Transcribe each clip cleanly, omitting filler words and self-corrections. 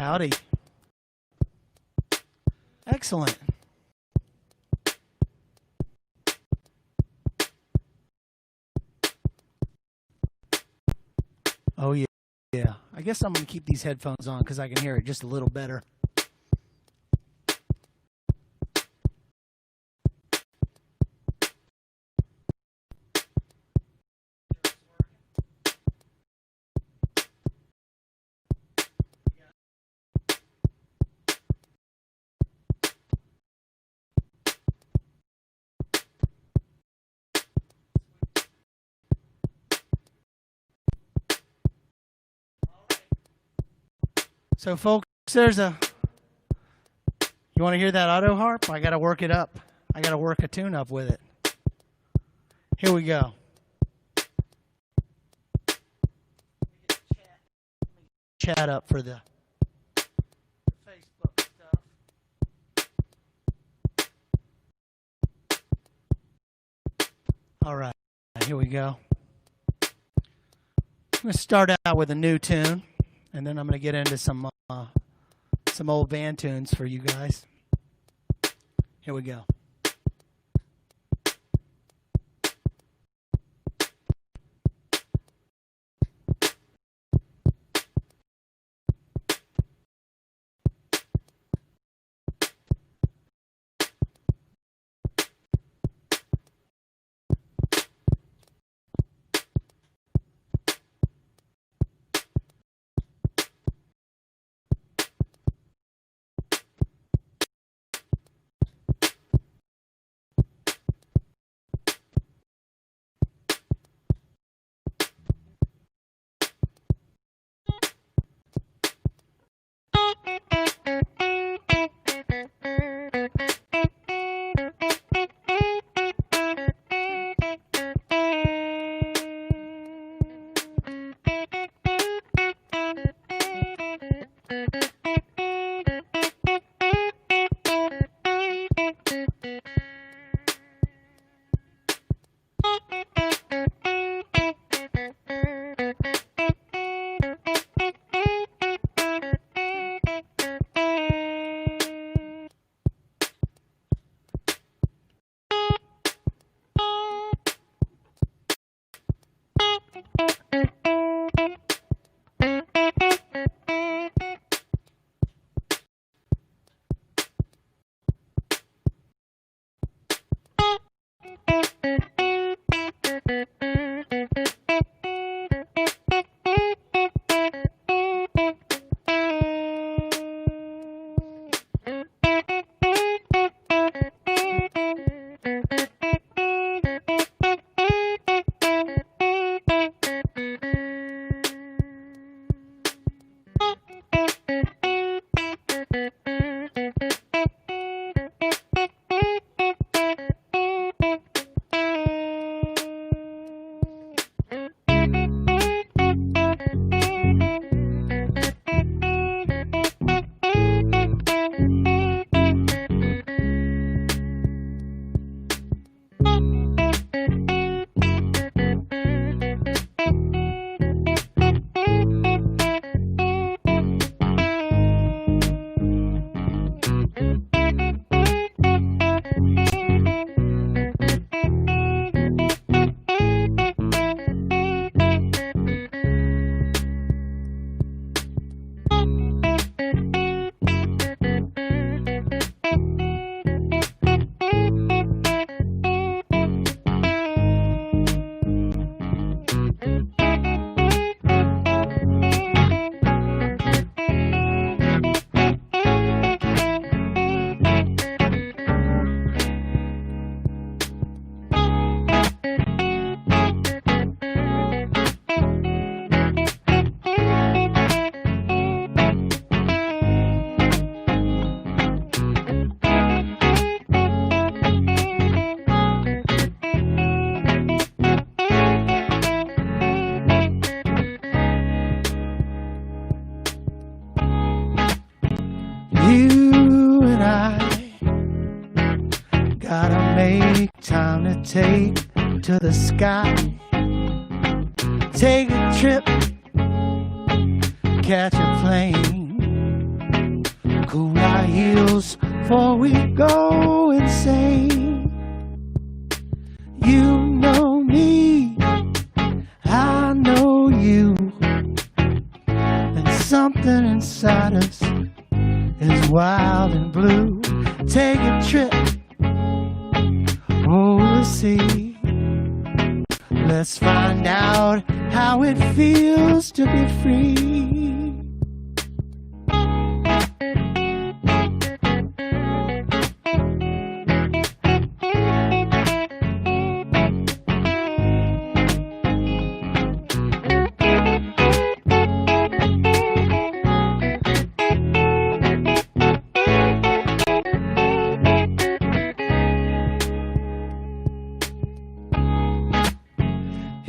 Howdy. Excellent. Oh, yeah. Yeah. I guess I'm going to keep these headphones on because I can hear it just a little better. So, folks, you want to hear that auto harp? I got to work it up. I got to work a tune up with it. Here we go. Chat up for the Facebook stuff. All right, here we go. I'm going to start out with a new tune. And then I'm going to get into some old band tunes for you guys. Here we go. Take to the sky, take a trip, catch a plane, Cool our heels before we go insane. You know me, I know you, and something inside us is wild and blue. Take a trip over the sea. Let's find out how it feels to be free.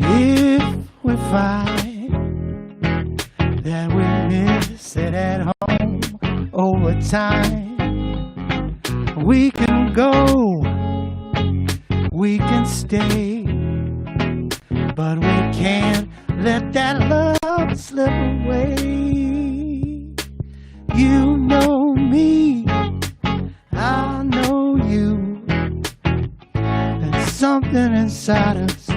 If we find that we miss it at home over time, we can go, we can stay, but we can't let that love slip away. You know me, I know you, and something inside us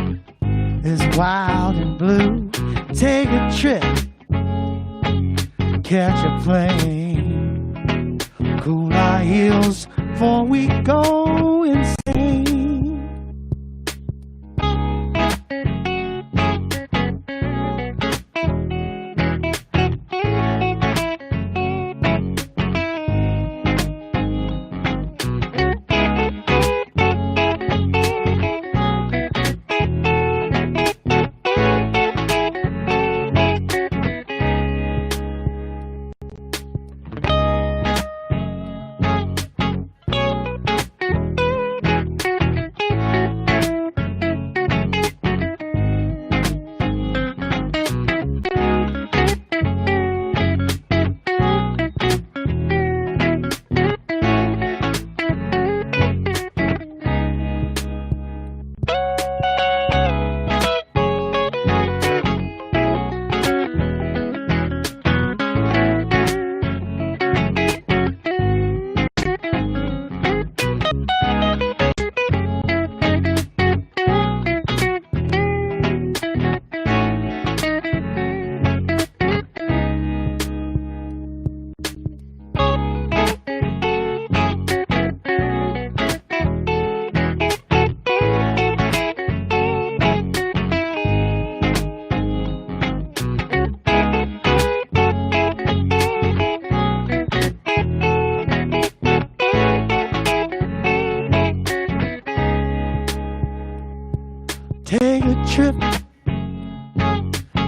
is wild and blue. Take a trip, catch a plane, cool our heels before we go insane. Take a trip,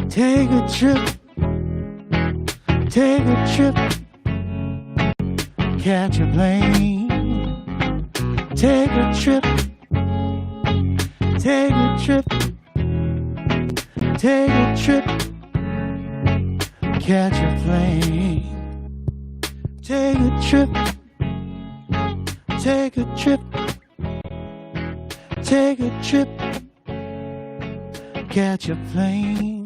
take a trip, take a trip, catch a plane. Take a trip, take a trip, take a trip, catch a plane. Take a trip, take a trip, take a trip, catch a plane.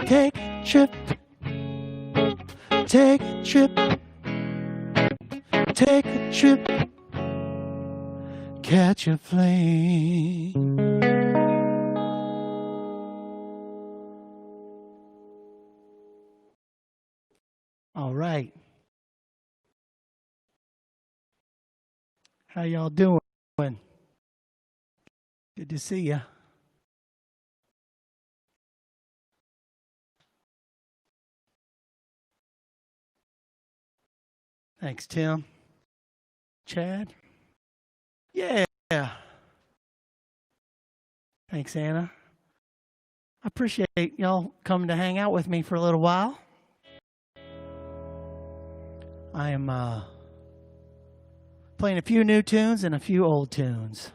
Take a trip, take a trip, take a trip, catch a plane. All right. How y'all doing? Good to see ya. Thanks, Tim. Chad? Yeah. Thanks, Anna. I appreciate y'all coming to hang out with me for a little while. I am playing a few new tunes and a few old tunes.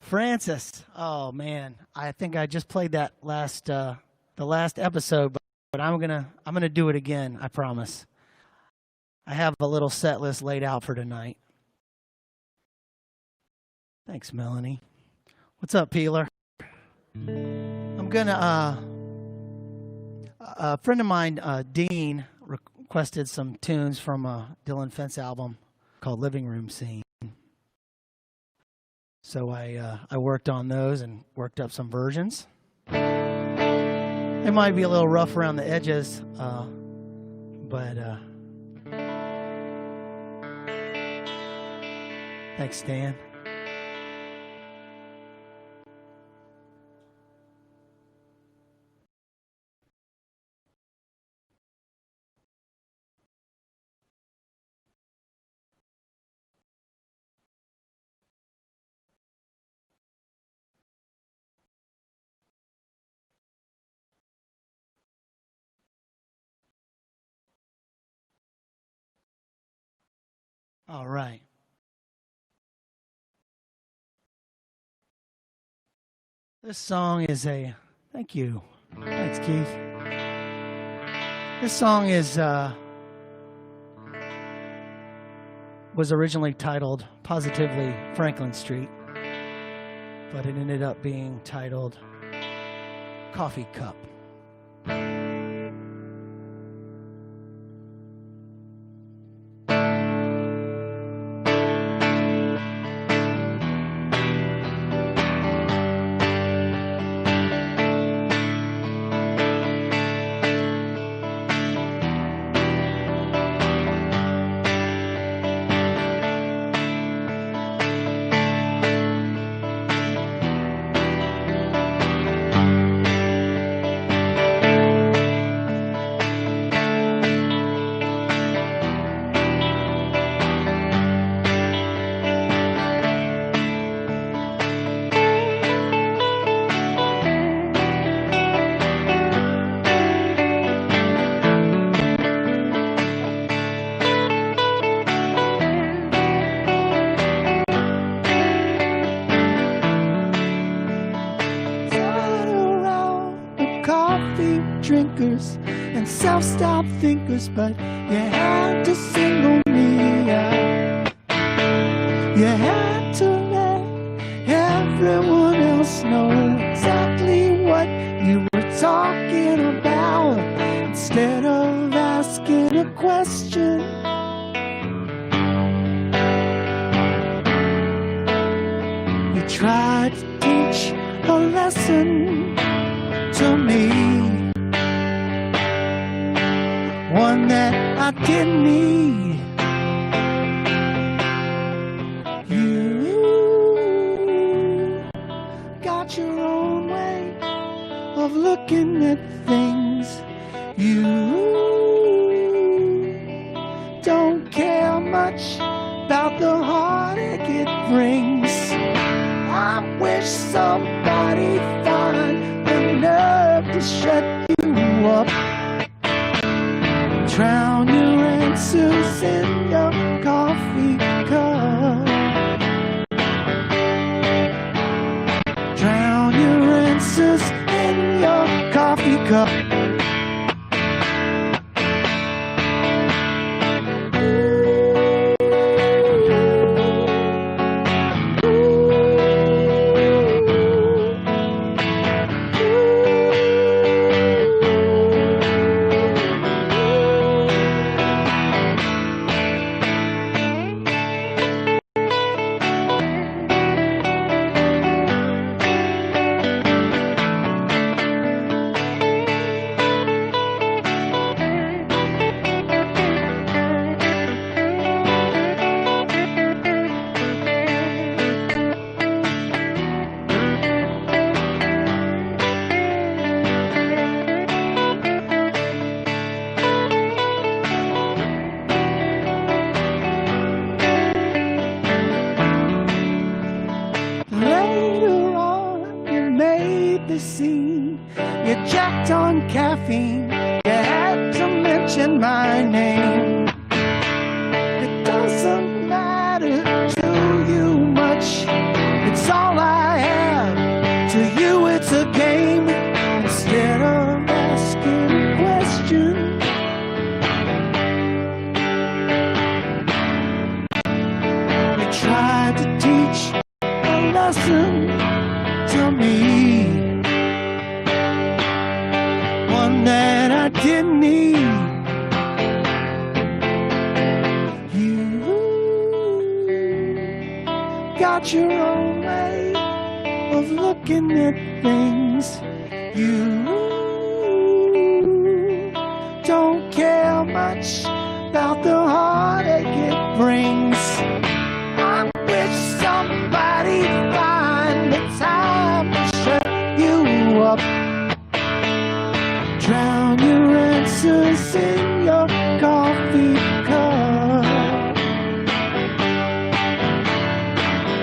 Francis. Oh man, I think I just played that the last episode, but I'm gonna do it again. I promise. I have a little set list laid out for tonight. Thanks, Melanie. What's up, Peeler? I'm gonna a friend of mine, Dean, requested some tunes from a Dylan Fence album called Living Room Scene. So I worked on those and worked up some versions. It might be a little rough around the edges, but thanks, Dan. All right. This song is a, thank you. Thanks, Keith. This song is, was originally titled Positively Franklin Street, but it ended up being titled Coffee Cup. Drinkers and self-stop thinkers, but you had to single me out. You had to let everyone else know exactly what you were talking about. Instead of asking a question, you tried to teach a lesson to me. One that I didn't need. You got your own way of looking at things. You don't care much about the heartache it brings. I wish somebody found the nerve to shut you up. Drown your answers in your coffee cup. Drown your answers in your coffee cup. You jacked on caffeine. You had to mention my name. It doesn't matter to you much. It's all I have. To you it's a game. Instead of asking a question, you tried to teach a lesson to me. One that I didn't need. got your own way of looking at things. You don't care much about the heartache it brings. I wish somebody'd find the time to shut you up. Drown your answers in your coffee cup.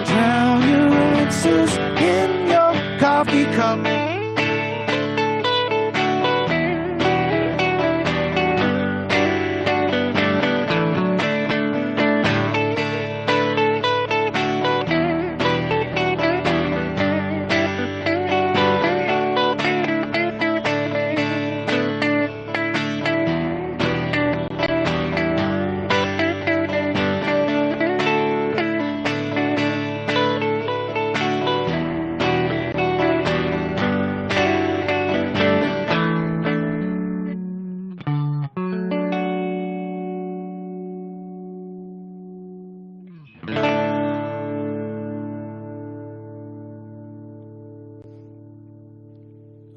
Drown your answers in your coffee cup.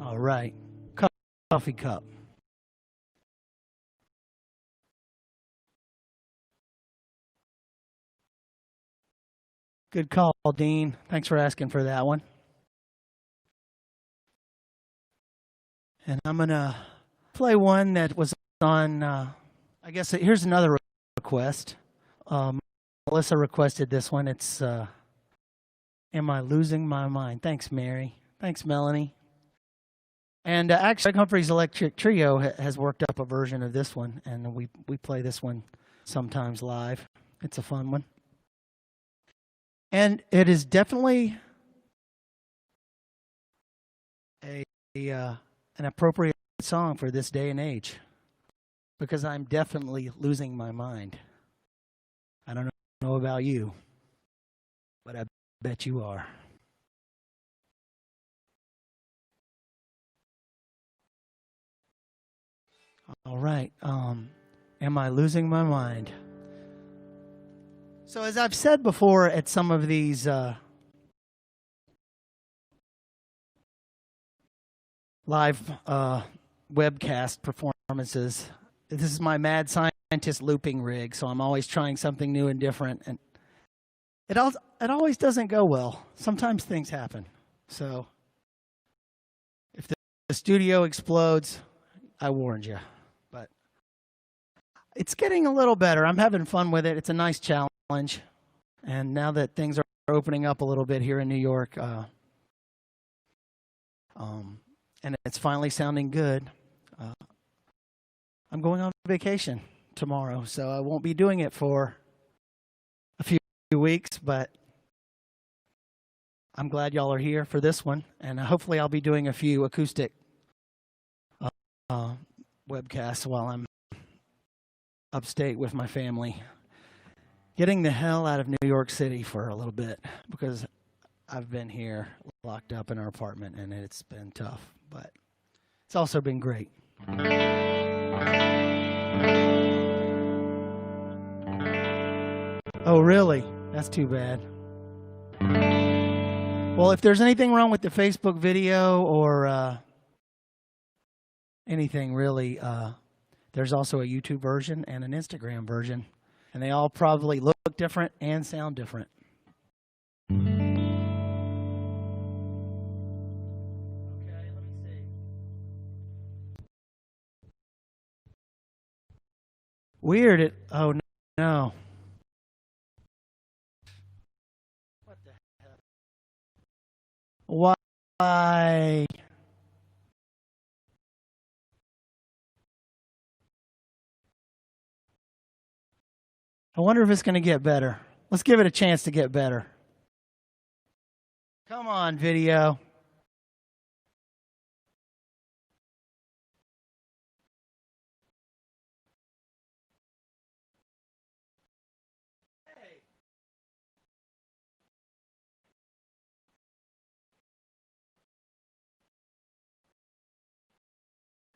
All right, coffee cup. Good call, Dean. Thanks for asking for that one. And I'm going to play one that was on, I guess, here's another request. Melissa requested this one. It's, Am I Losing My Mind? Thanks, Mary. Thanks, Melanie. And actually, Humphreys Electric Trio has worked up a version of this one, and we play this one sometimes live. It's a fun one. And it is definitely an appropriate song for this day and age, because I'm definitely losing my mind. I don't know about you, but I bet you are. All right. Am I losing my mind? So as I've said before at some of these live webcast performances, this is my mad scientist looping rig, so I'm always trying something new and different, and it always doesn't go well. Sometimes things happen. So if the studio explodes, I warned you. But it's getting a little better. I'm having fun with it. It's a nice challenge. And now that things are opening up a little bit here in New York, and it's finally sounding good, I'm going on vacation tomorrow, so I won't be doing it for a few weeks, but I'm glad y'all are here for this one, and hopefully I'll be doing a few acoustic webcasts while I'm upstate with my family, getting the hell out of New York City for a little bit, because I've been here locked up in our apartment and it's been tough, but it's also been great. Oh, really? That's too bad. Well, if there's anything wrong with the Facebook video or anything really, there's also a YouTube version and an Instagram version, and they all probably look different and sound different. Okay, let me see. Weird. Oh, no. What the hell? Why? I wonder if it's going to get better. Let's give it a chance to get better. Come on, video. Hey.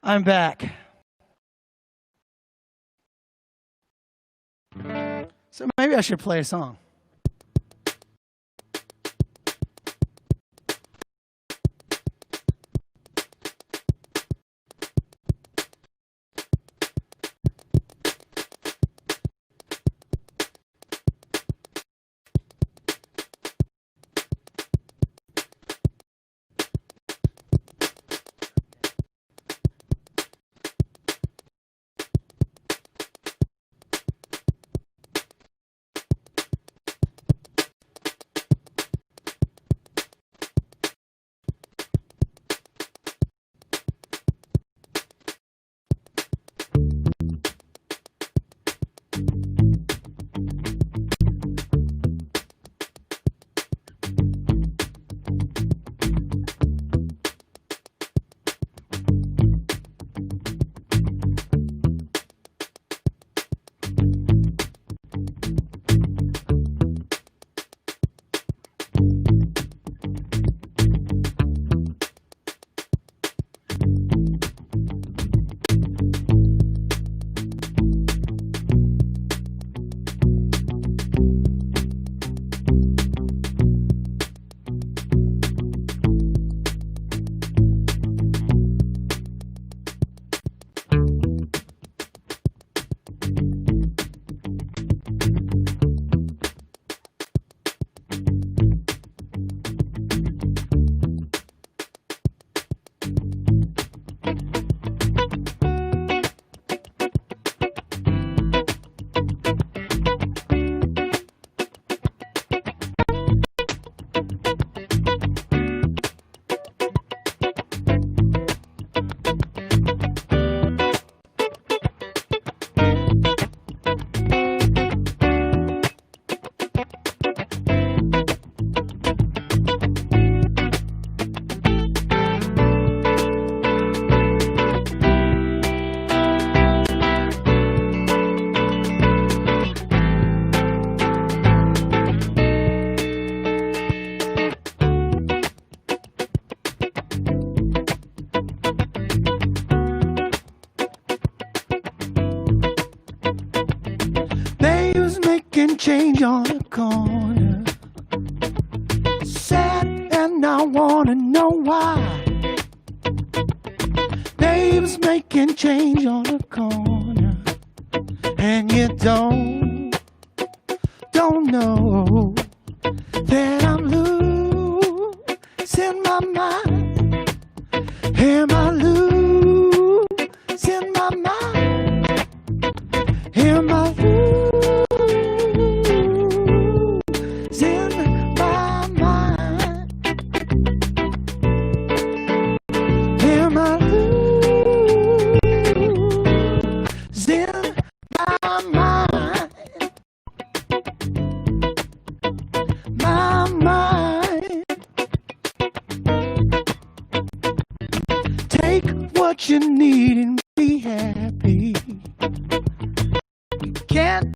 I'm back. So maybe I should play a song. making change on the corner. Sad and I wanna know why. Babe's making change on the corner, and you don't know that I'm losing my mind. Am I losing my mind? Am I losing my mind? Am I losing my mind? My mind. Take what you need and be happy. You can't,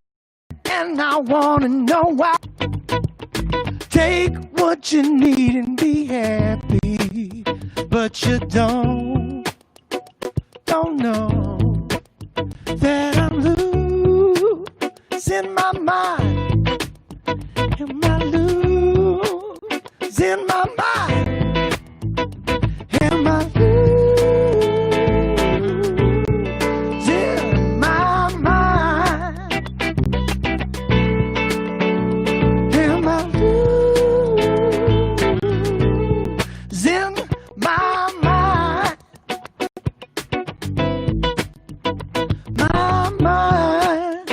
and I wanna know why. Take what you need and be happy, but you don't know that I'm losing my mind. Am I losing my mind? Am I losing my mind? Am I losing my mind? My mind.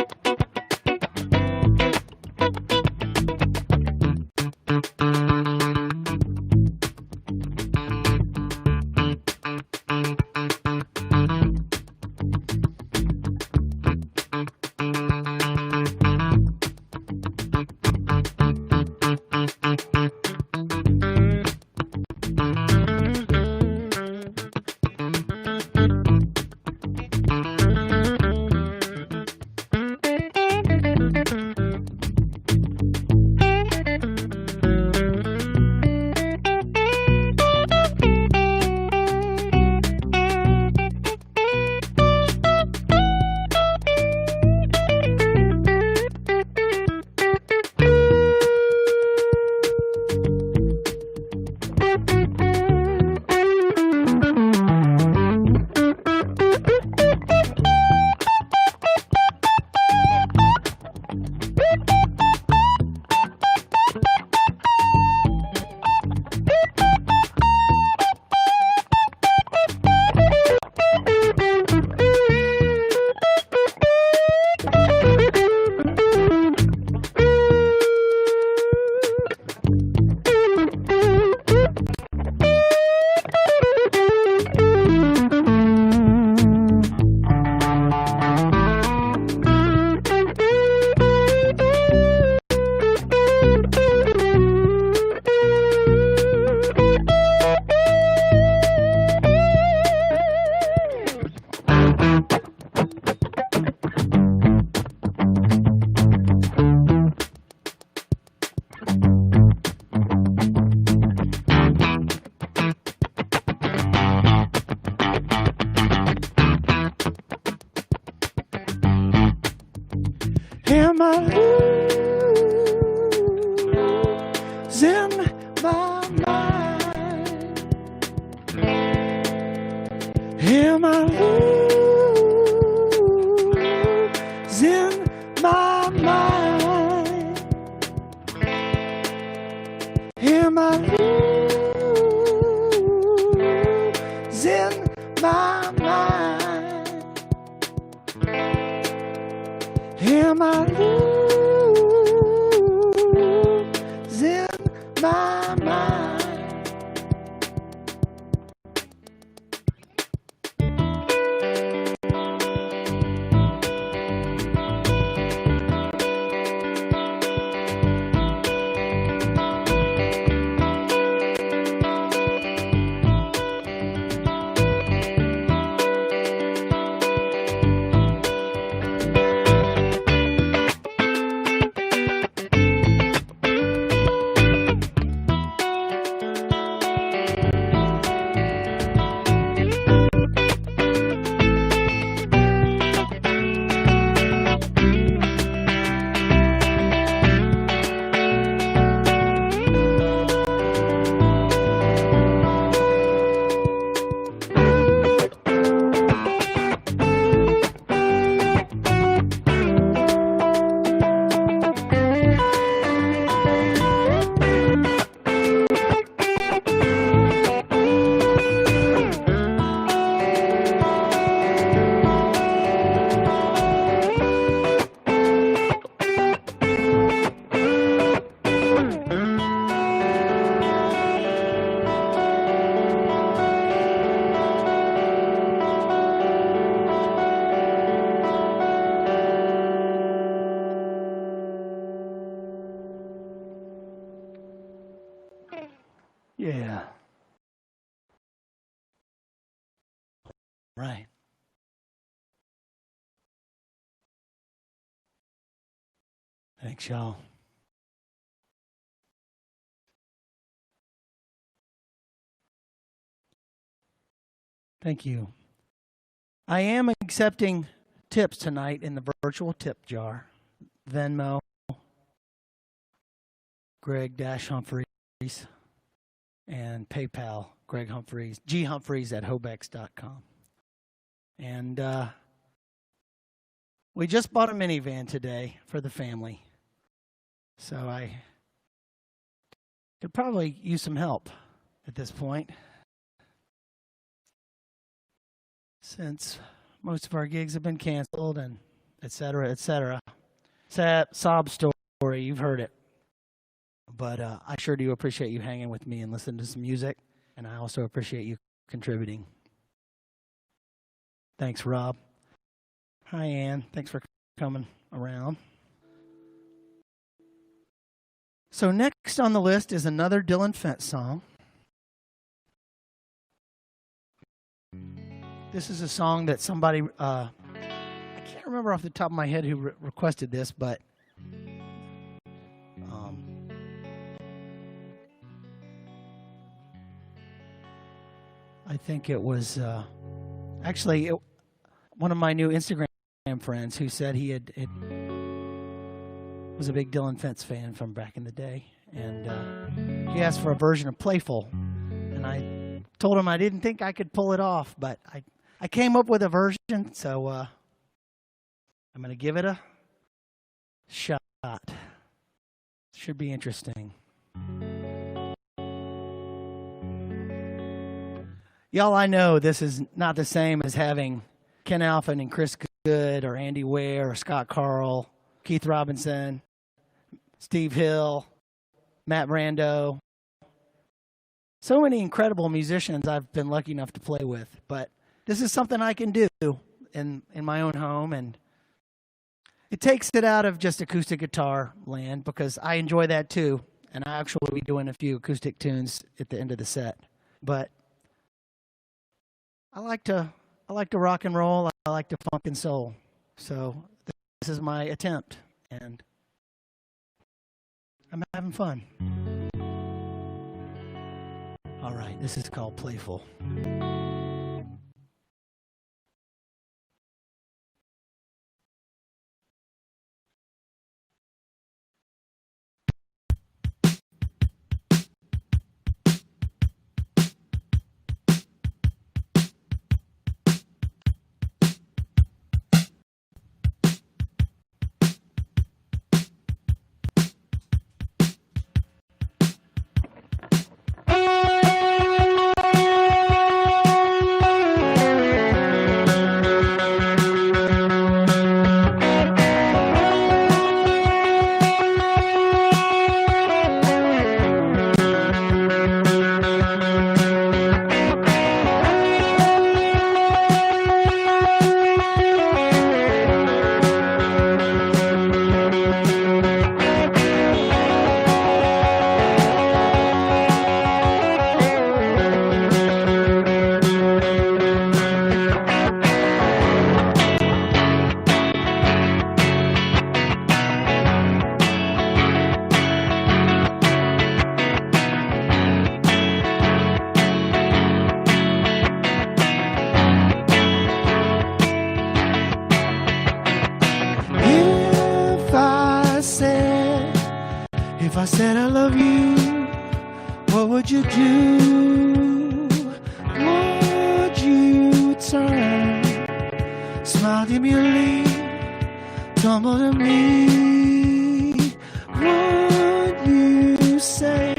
Am I losing my mind? Am I losing my mind? Am I losing my mind? Am I losing my mind? right. Thanks, y'all. Thank you. I am accepting tips tonight in the virtual tip jar. Venmo, Greg-Humphreys, and PayPal, Greg Humphreys, ghumphreys@hobex.com. And we just bought a minivan today for the family. So I could probably use some help at this point, since most of our gigs have been canceled and et cetera, et cetera. Sad sob story, you've heard it. But I sure do appreciate you hanging with me and listening to some music, and I also appreciate you contributing. Thanks, Rob. Hi, Ann. Thanks for coming around. So next on the list is another Dylan Fentz song. This is a song that somebody, I can't remember off the top of my head who requested this, but I think it was actually one of my new Instagram friends who said he was a big Dylan Fentz fan from back in the day, and he asked for a version of Playful, and I told him I didn't think I could pull it off, but I came up with a version, so I'm going to give it a shot. Should be interesting. Y'all, I know this is not the same as having Ken Alfin and Chris Good or Andy Ware or Scott Carl, Keith Robinson, Steve Hill, Matt Brando. So many incredible musicians I've been lucky enough to play with, but this is something I can do in my own home, and it takes it out of just acoustic guitar land, because I enjoy that too, and I actually will be doing a few acoustic tunes at the end of the set. But I like to rock and roll. I like to funk and soul. So this is my attempt, and I'm having fun. All right, this is called Playful. If I said I love you, what would you do? Would you turn, smile demurely, tumble to me? Would you say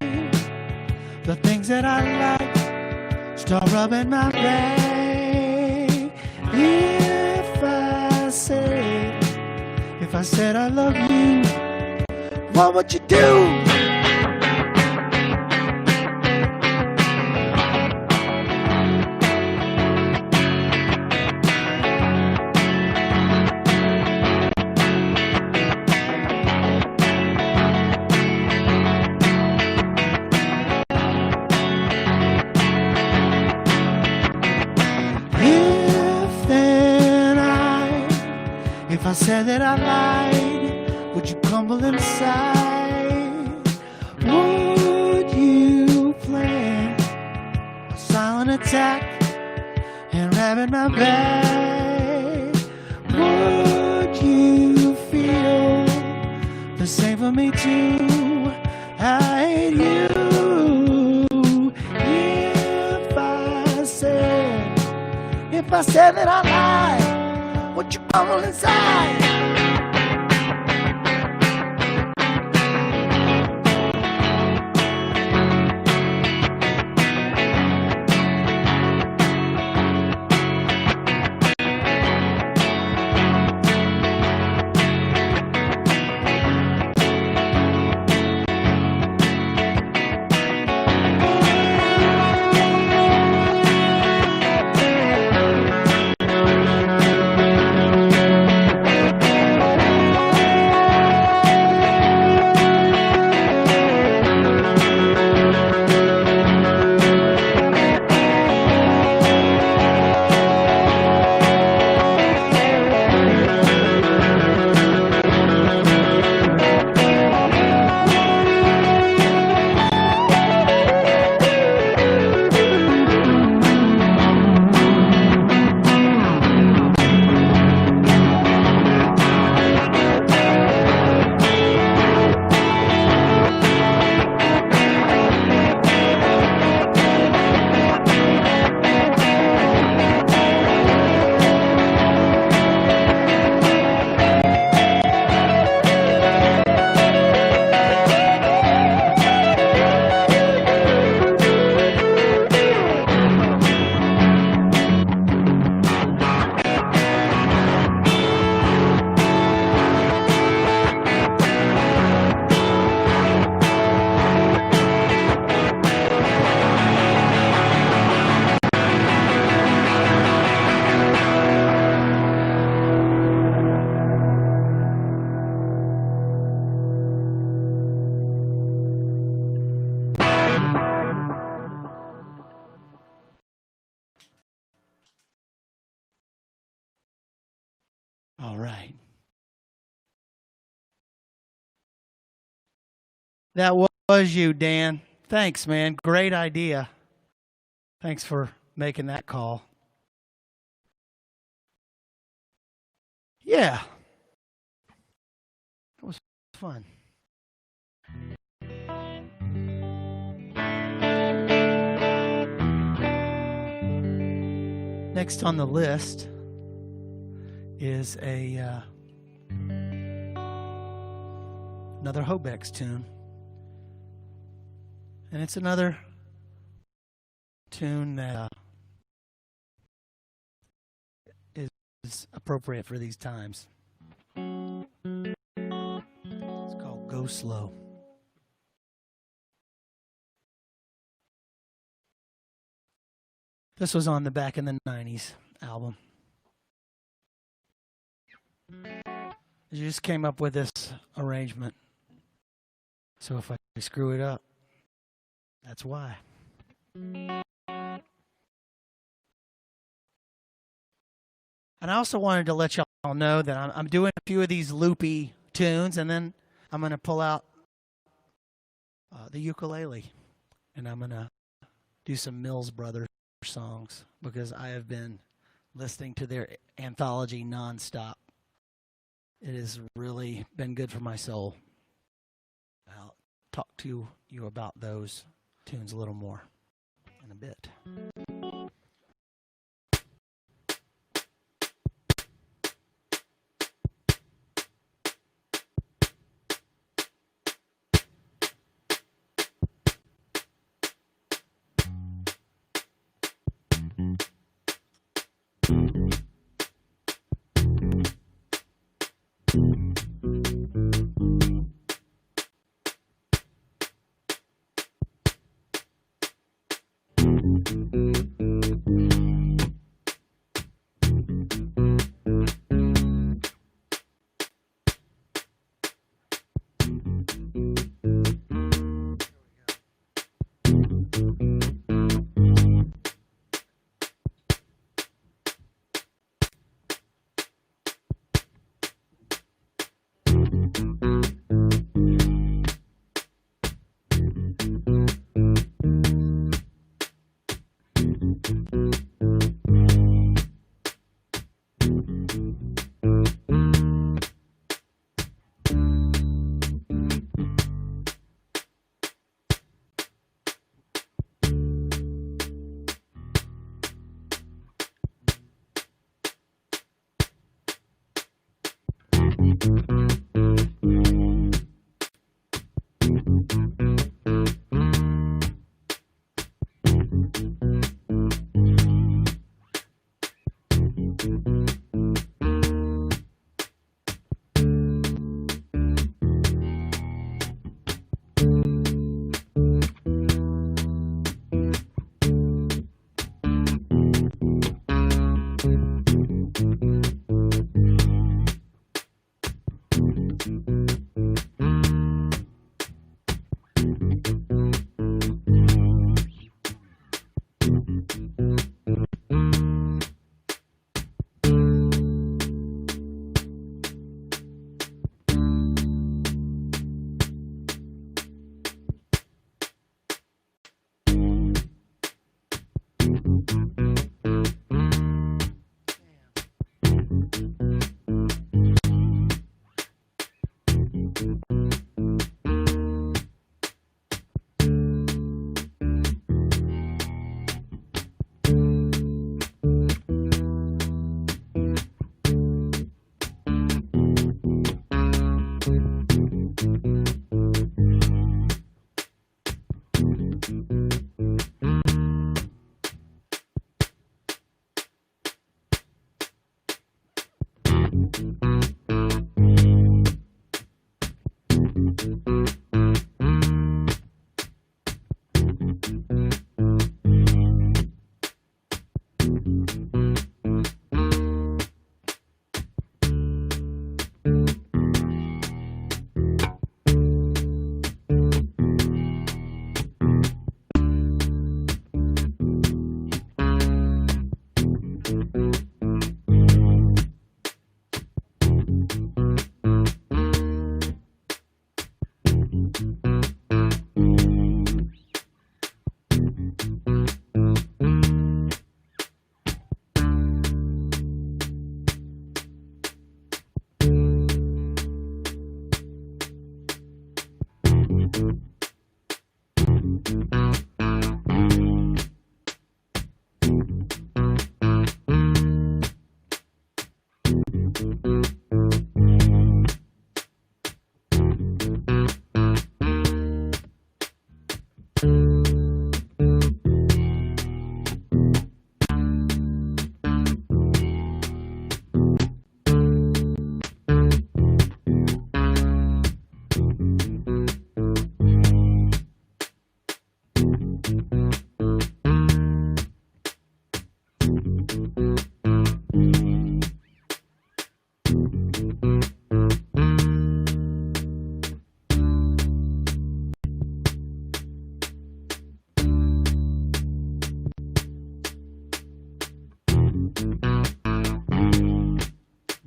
the things that I like, start rubbing my back? If I said I love you, what would you do? If If I said that I lied, would you crumble inside? Would you plan a silent attack and rabbit my back? Would you feel the same for me too? I hate you. If I said that I lied, would you crumble inside? All right. That was you, Dan. Thanks, man. Great idea. Thanks for making that call. Yeah. That was fun. Next on the list is another Hobex tune. And it's another tune that is appropriate for these times. It's called Go Slow. This was on the Back in the 90s album. I just came up with this arrangement. So if I screw it up, that's why. And I also wanted to let y'all know that I'm doing a few of these loopy tunes, and then I'm going to pull out the ukulele, and I'm going to do some Mills Brothers songs because I have been listening to their anthology nonstop. It has really been good for my soul. I'll talk to you about those tunes a little more in a bit.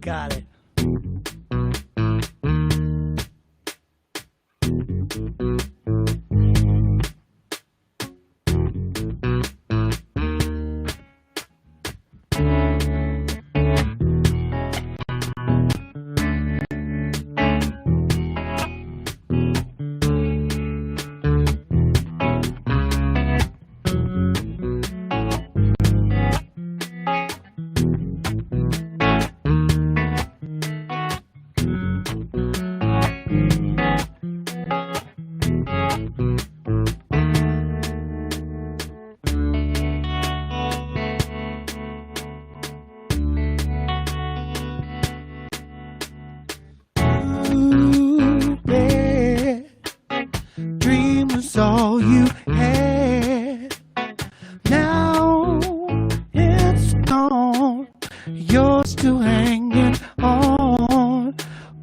Got it. All you had, now it's gone. You're still hanging on.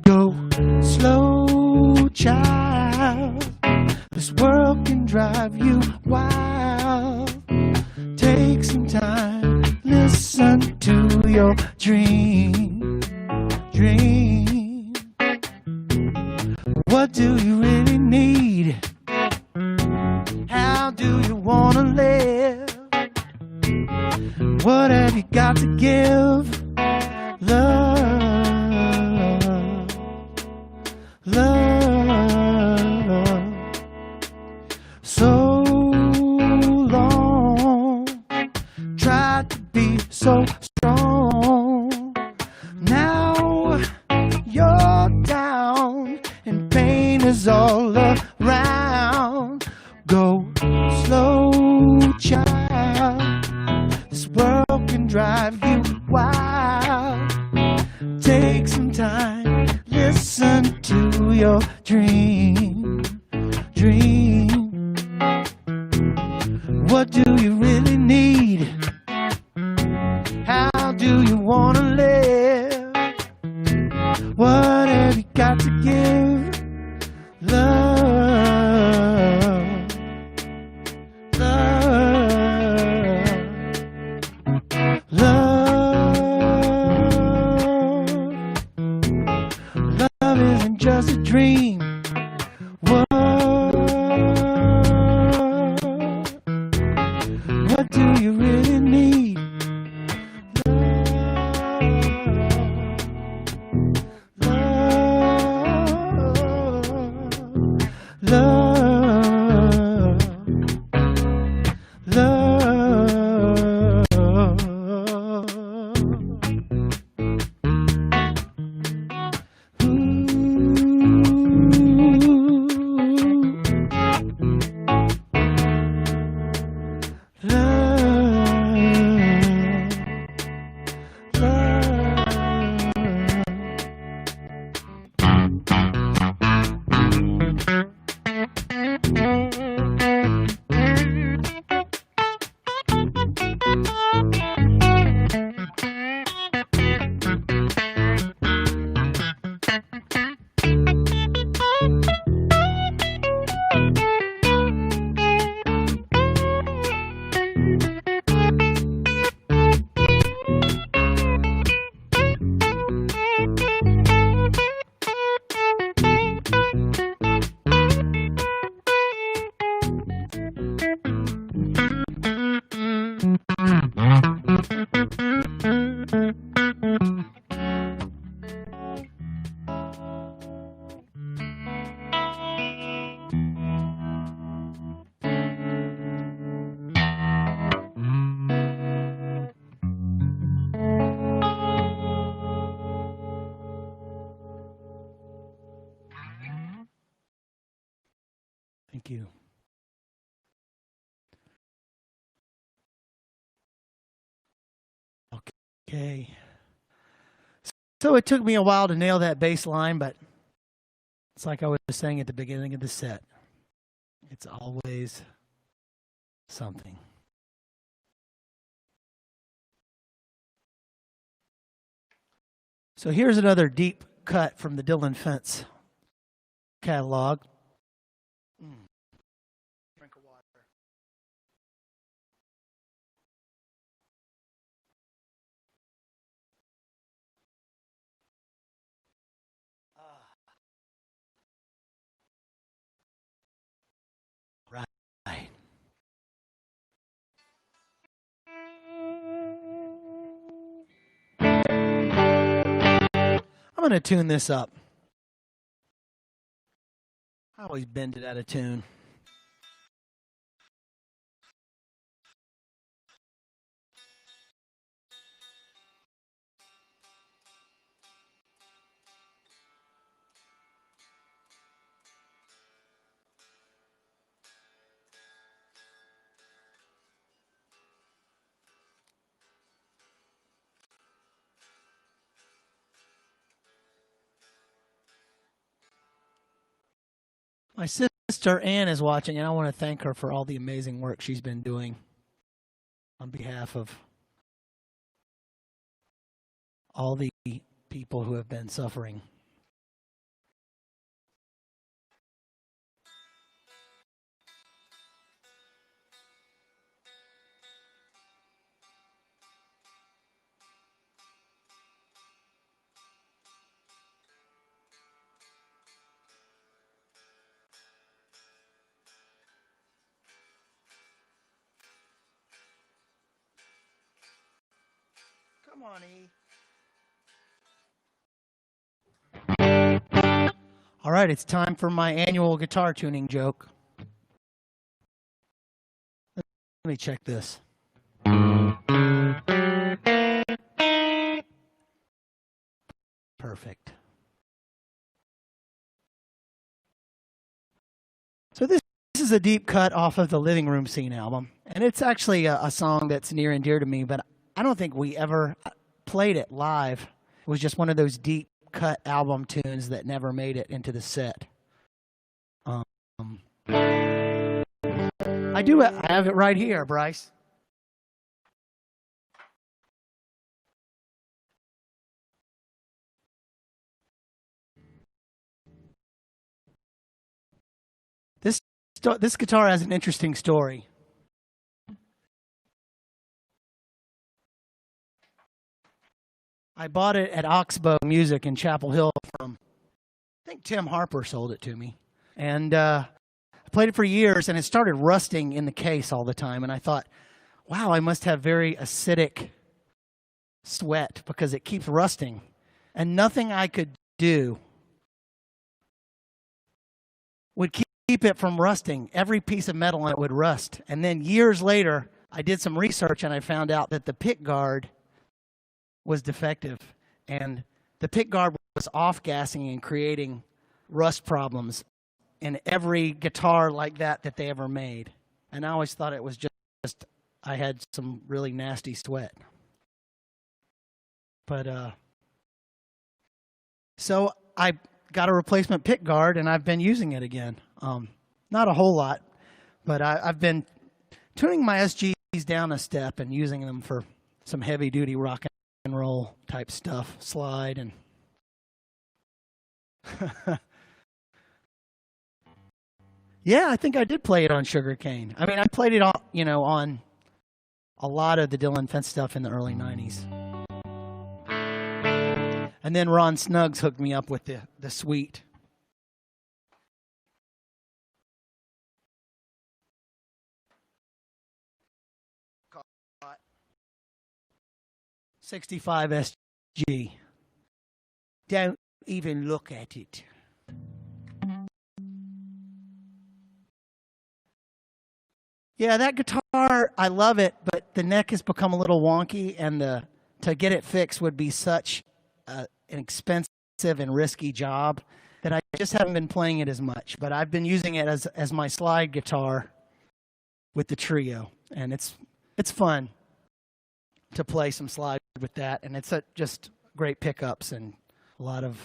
Go slow, child. This world can drive you wild. Take some time, listen to your dream. What do you really need? How do you want to live? What have you got to give? is all around. Go slow, child. This world can drive you wild. Take some time, listen to your dream. What do you really need? How do you want to live? What have you got to give? Love, love, love. Love isn't just a dream. What do you really need? Love, love, Thank you. Okay. So it took me a while to nail that bass line, but it's like I was saying at the beginning of the set. It's always something. So here's another deep cut from the Dylan Fence catalog. Drink of water. Right. I'm going to tune this up. I always bend it out of tune. My sister Ann is watching, and I want to thank her for all the amazing work she's been doing on behalf of all the people who have been suffering. Come on, E. All right, it's time for my annual guitar tuning joke. Let me check this. Perfect. is a deep cut off of the Living Room Scene album, and it's actually a song that's near and dear to me, but I don't think we ever played it live. It was just one of those deep cut album tunes that never made it into the set. I have it right here, Bryce. This guitar has an interesting story. I bought it at Oxbow Music in Chapel Hill from, I think Tim Harper sold it to me. And I played it for years, and it started rusting in the case all the time. And I thought, wow, I must have very acidic sweat because it keeps rusting. And nothing I could do would keep it from rusting. Every piece of metal on it would rust. And then years later, I did some research, and I found out that the pick guard was defective, and the pick guard was off-gassing and creating rust problems in every guitar like that they ever made. And I always thought it was just I had some really nasty sweat. But so I got a replacement pick guard, and I've been using it again. Not a whole lot, but I've been tuning my SGs down a step and using them for some heavy-duty rock and roll type stuff, slide and yeah, I think I did play it on Sugarcane. I mean, I played it on, on a lot of the Dylan Fence stuff in the early 90s. And then Ron Snuggs hooked me up with the suite. $65 SG. Don't even look at it. Yeah, that guitar, I love it, but the neck has become a little wonky, and to get it fixed would be such an expensive and risky job that I just haven't been playing it as much. But I've been using it as my slide guitar with the trio, and it's fun to play some slide with that, and it's just great pickups and a lot of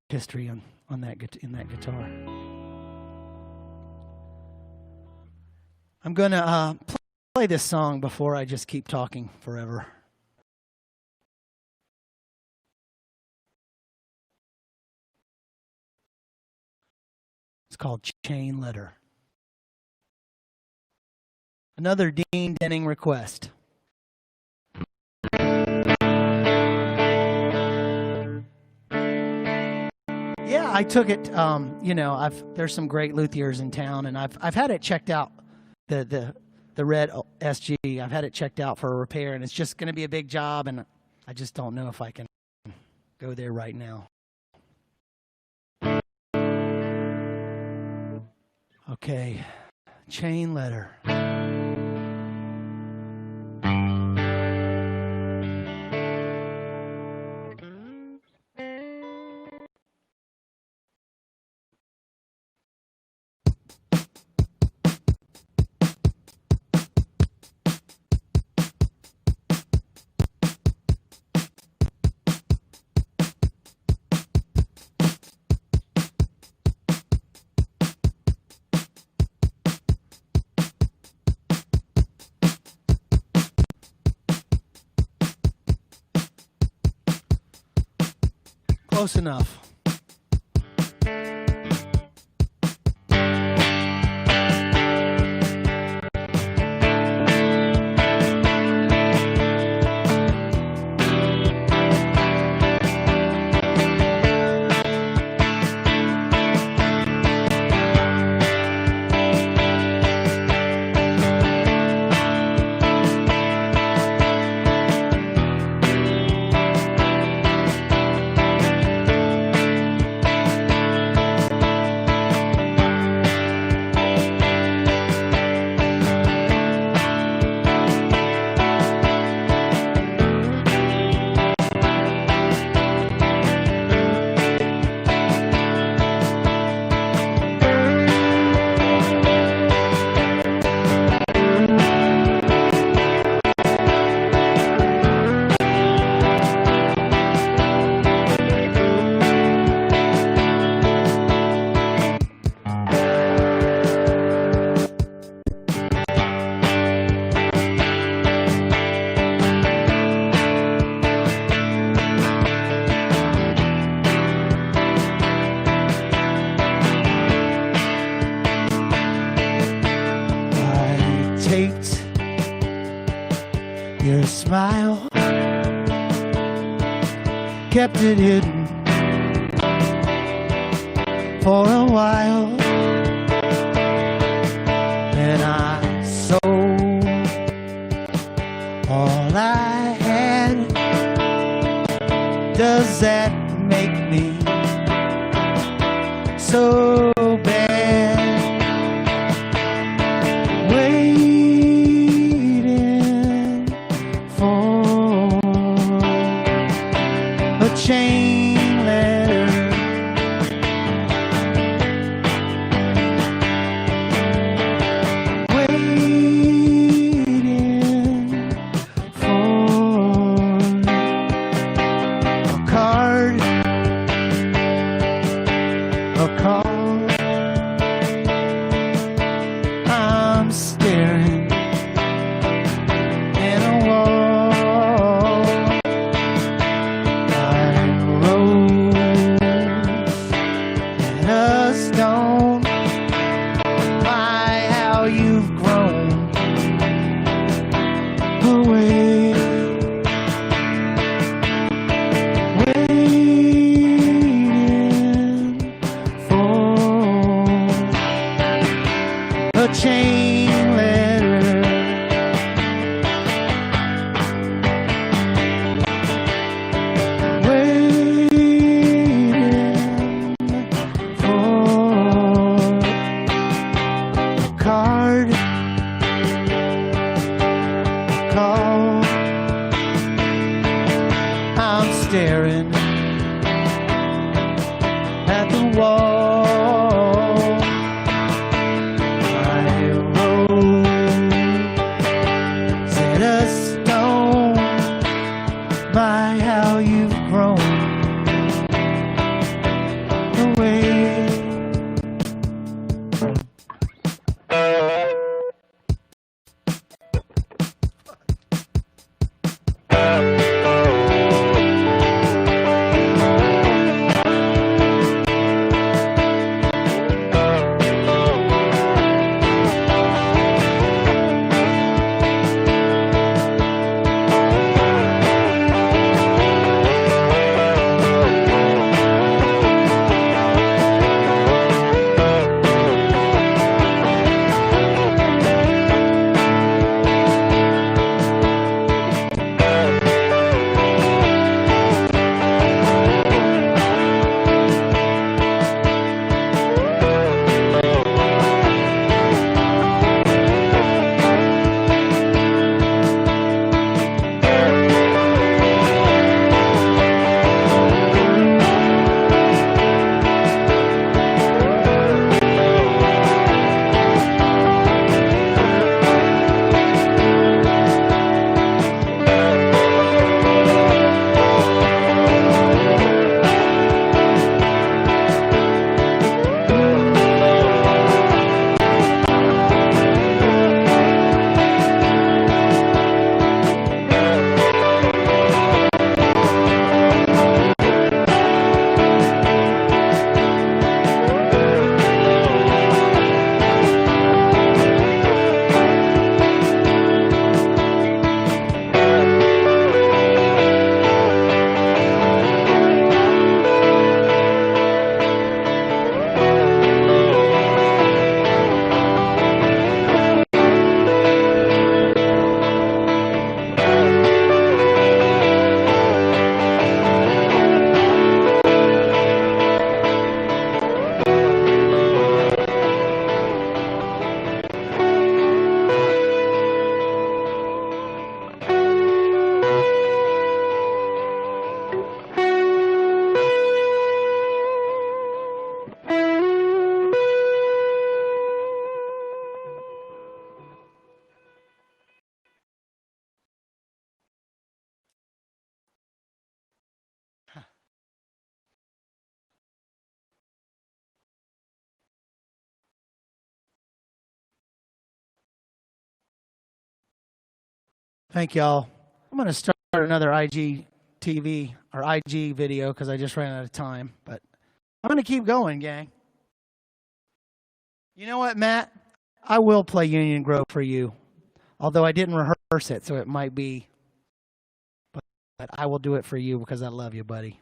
history in that guitar. I'm gonna play this song before I just keep talking forever. It's called Chain Letter. Another Dean Denning request. Yeah, I took it. There's some great luthiers in town, and I've had it checked out. The red SG. I've had it checked out for a repair, and it's just going to be a big job, and I just don't know if I can go there right now. Okay, Chain Letter. Close enough. kept it hidden for a while. Then I sold all I had. Does that make me so bad? Waiting for a chain letter. Waiting for a card, a call. I'm staring in a wall. Like rose in a stone. My, how you've grown away. Waiting for a chain letter. Waiting for a card, call. I'm staring at the wall. I rose in a stone. My, how you've grown away. Thank y'all. I'm going to start another IGTV or IG video because I just ran out of time. But I'm going to keep going, gang. You know what, Matt? I will play Union Grove for you, although I didn't rehearse it, so it might be. I will do it for you because I love you, buddy.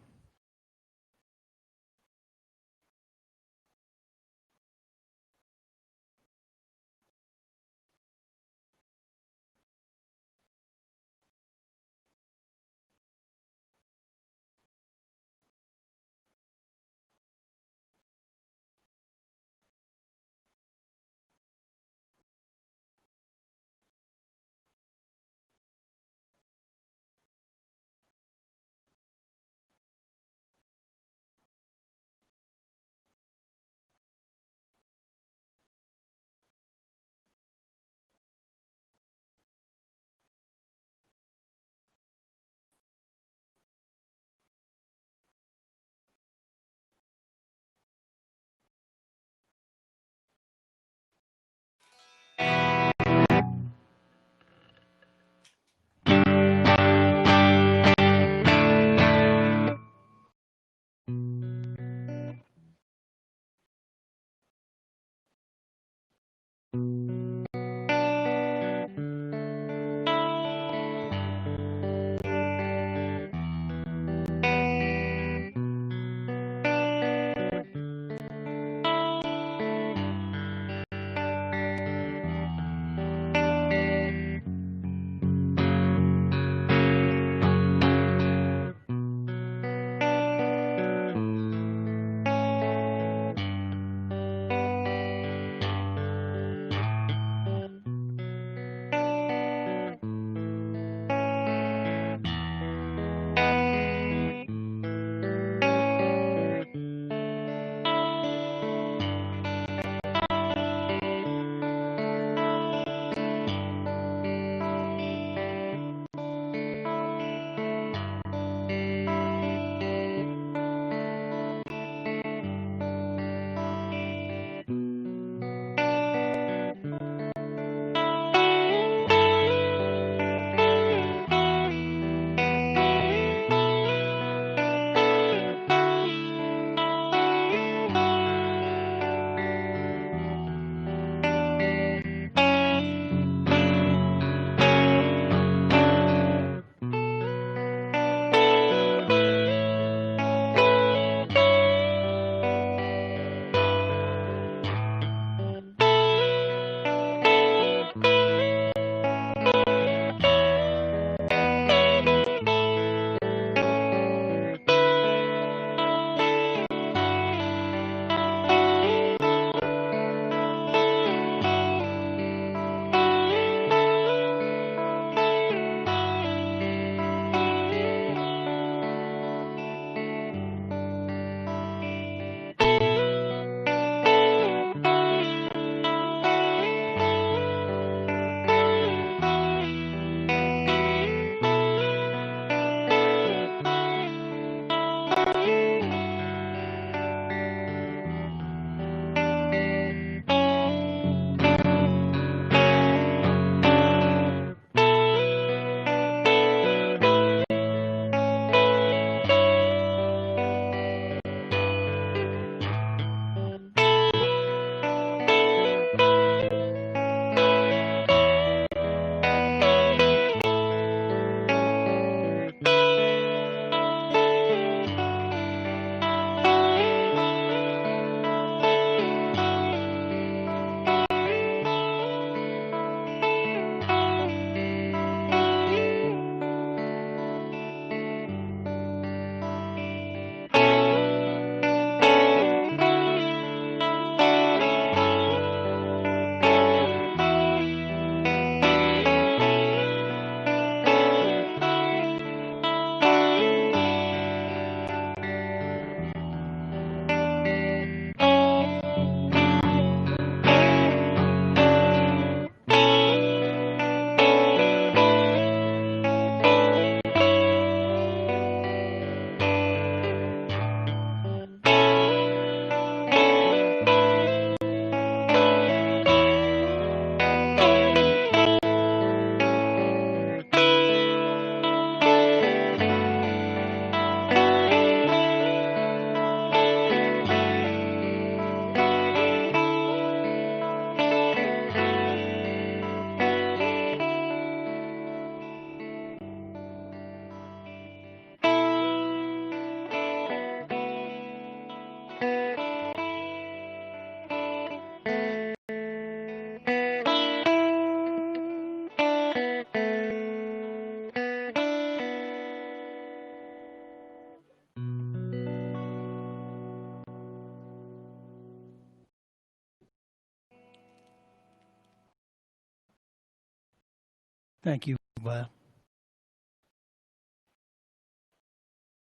Thank you, bud.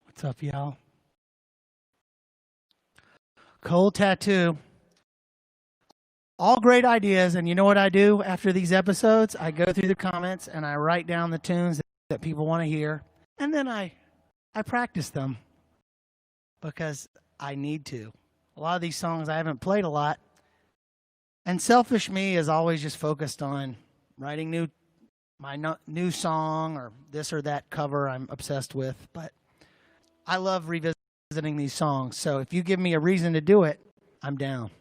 What's up, y'all? Cold tattoo. All great ideas, and you know what I do after these episodes? I go through the comments and I write down the tunes that people want to hear, and then I practice them because I need to. A lot of these songs I haven't played a lot, and selfish me is always just focused on writing new song or this or that cover I'm obsessed with. But I love revisiting these songs, so if you give me a reason to do it, I'm down.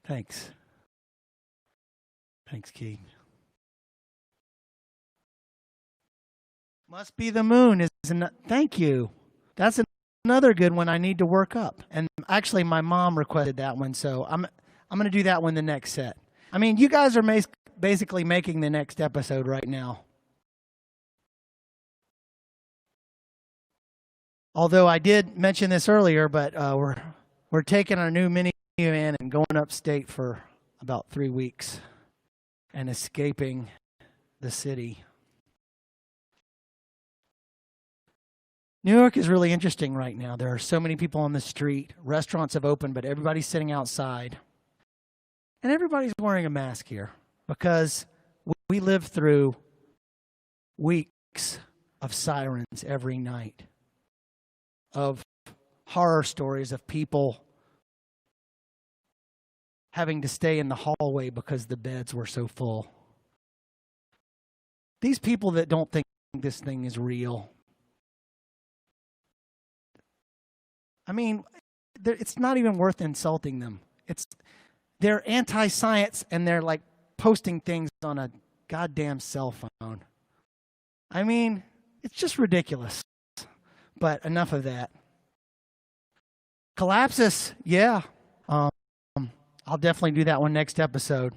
Thanks. Thanks, Keith. Must be the moon. Thank you. That's another good one I need to work up. And actually, my mom requested that one, so I'm going to do that one the next set. I mean, you guys are basically making the next episode right now. Although I did mention this earlier, but we're taking our new minivan and going upstate for about 3 weeks and escaping the city. New York is really interesting right now. There are so many people on the street. Restaurants have opened, but everybody's sitting outside. And everybody's wearing a mask here because we live through weeks of sirens every night, of horror stories of people having to stay in the hallway because the beds were so full. These people that don't think this thing is real, I mean, it's not even worth insulting them. They're anti-science and they're like posting things on a goddamn cell phone. I mean, it's just ridiculous. But enough of that. Collapsus, yeah. I'll definitely do that one next episode.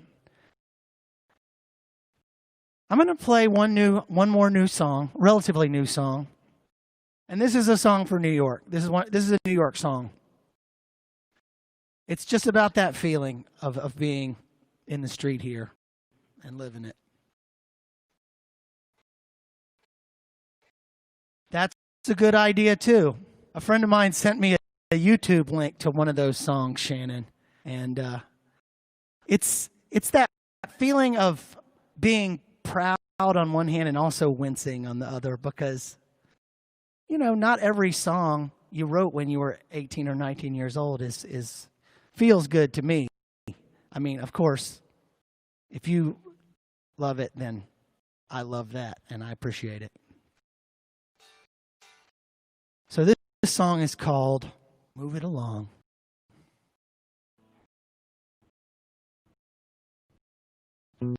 I'm going to play one more new song, relatively new song. And this is a song for New York. This is a New York song. It's just about that feeling of being in the street here and living it. That's a good idea too. A friend of mine sent me a YouTube link to one of those songs, Shannon. And it's that feeling of being proud on one hand and also wincing on the other because, you know, not every song you wrote when you were 18 or 19 years old feels good to me. I mean, of course, if you love it, then I love that and I appreciate it. So this song is called Move It Along. Oops.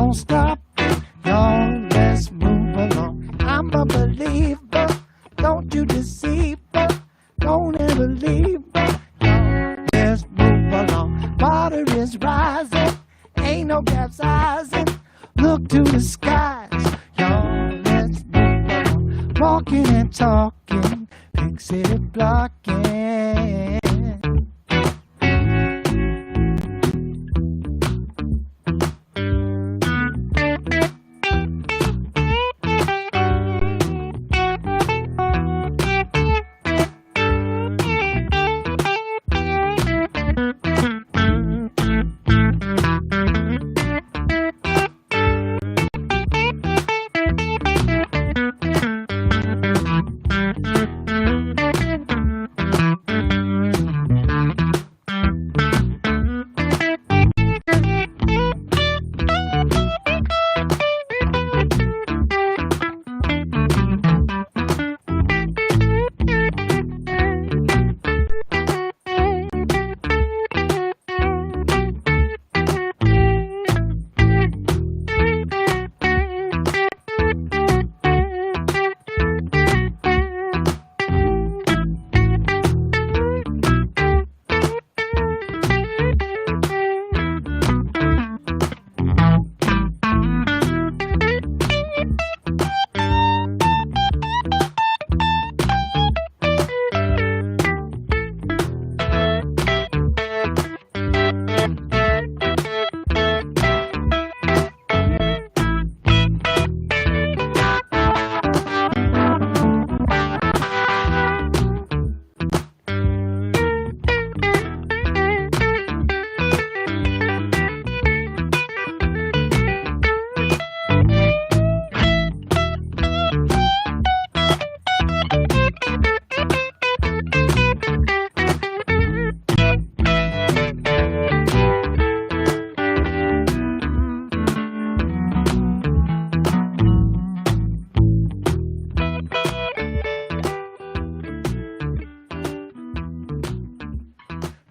won't stop. Y'all, let's move along. I'm a believer, don't you deceive her. Don't ever leave her. Y'all, let's move along. Water is rising, ain't no capsizing. Look to the skies. Y'all, let's move along. Walking and talking, big city blocking.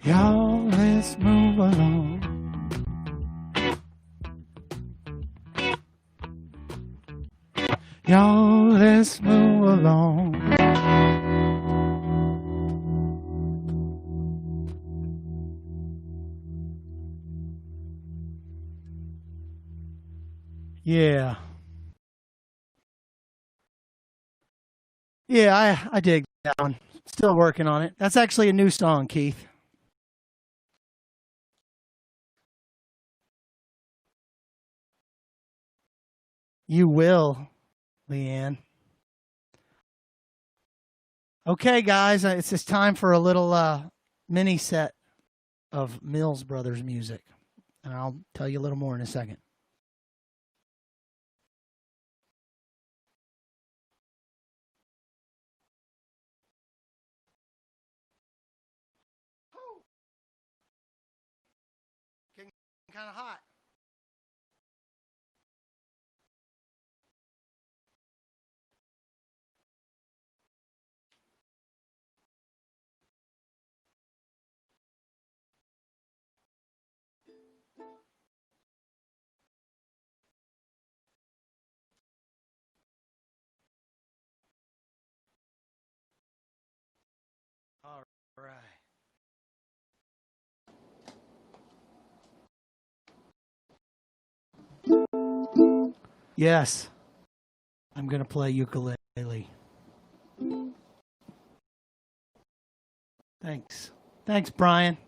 Y'all, let's move along. Y'all, let's move along. Yeah. Yeah, I dig that one. Still working on it. That's actually a new song, Keith. You will, Leanne. Okay, guys, it's just time for a little mini set of Mills Brothers music. And I'll tell you a little more in a second. Getting kind of hot. All right. Yes, I'm going to play ukulele. Thanks. Thanks, Brian.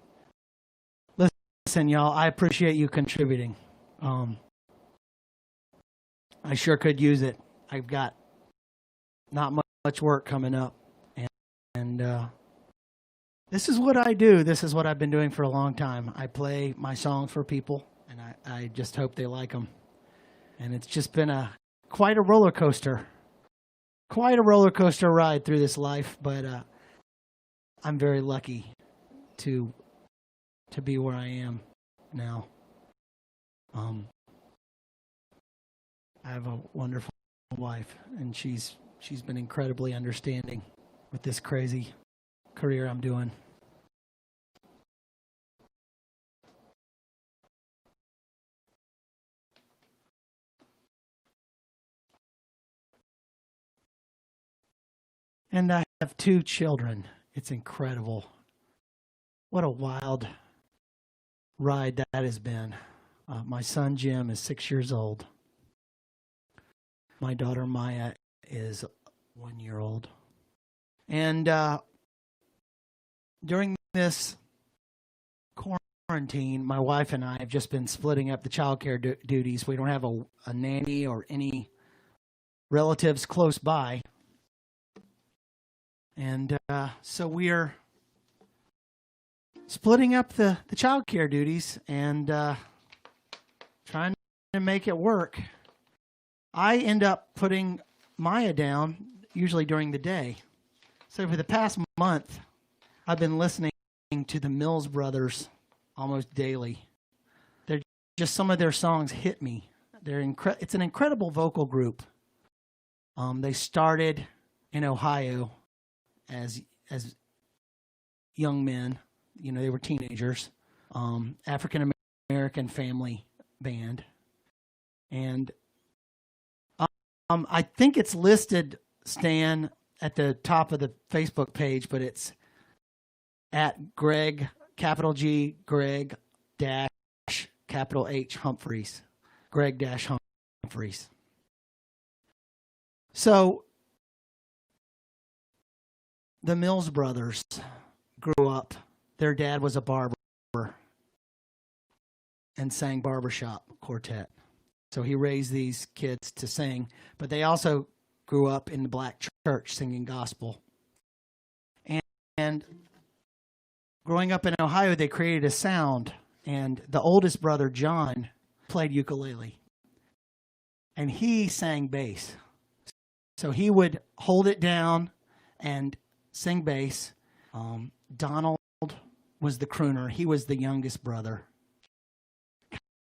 Listen, y'all, I appreciate you contributing. I sure could use it. I've got not much work coming up. And this is what I do. This is what I've been doing for a long time. I play my songs for people, and I just hope they like them. And it's just been quite a roller coaster. Quite a roller coaster ride through this life, but I'm very lucky to be where I am now. I have a wonderful wife, and she's been incredibly understanding with this crazy career I'm doing. And I have 2 children. It's incredible. What a wild ride that has been. My son Jim is 6 years old. My daughter Maya is 1 year old. And during this quarantine, my wife and I have just been splitting up the childcare duties. We don't have a nanny or any relatives close by. And so we are splitting up the childcare duties and trying to make it work. I end up putting Maya down usually during the day. So for the past month, I've been listening to the Mills Brothers almost daily. They're just some of their songs hit me. It's an incredible vocal group. They started in Ohio as young men. You know, they were teenagers. African American family band, and I think it's listed, Stan, at the top of the Facebook page, but it's at Greg, capital G, Greg dash capital H Humphreys, Greg dash Humphreys. So the Mills brothers grew up. Their dad was a barber and sang barbershop quartet. So he raised these kids to sing, but they also grew up in the black church singing gospel. And growing up in Ohio, they created a sound, and the oldest brother, John, played ukulele. And he sang bass. So he would hold it down and sing bass. Donald was the crooner. He was the youngest brother.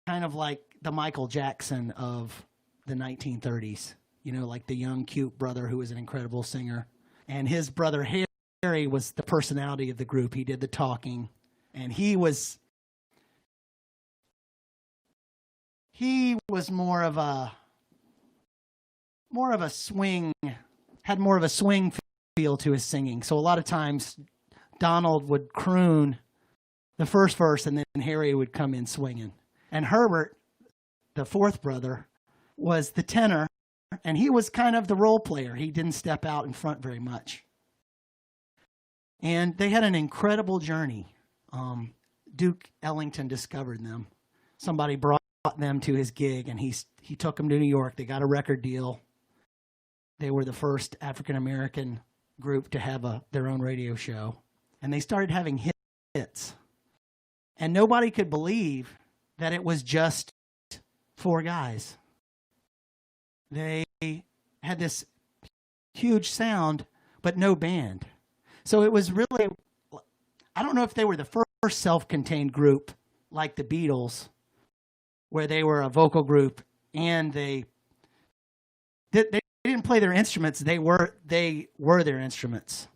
Kind of like the Michael Jackson of the 1930s. You know, like the young, cute brother who was an incredible singer. And his brother Harry was the personality of the group. He did the talking. And he was more of a swing, had more of a swing feel to his singing. So a lot of times Donald would croon the first verse and then Harry would come in swinging. And Herbert, the fourth brother, was the tenor, and he was kind of the role player. He didn't step out in front very much. And they had an incredible journey. Duke Ellington discovered them. Somebody brought them to his gig, and he took them to New York. They got a record deal. They were the first African-American group to have their own radio show. And they started having hits. And nobody could believe that it was just 4 guys. They had this huge sound, but no band. So it was really, I don't know if they were the first self-contained group like the Beatles, where they were a vocal group and they didn't play their instruments. They were their instruments.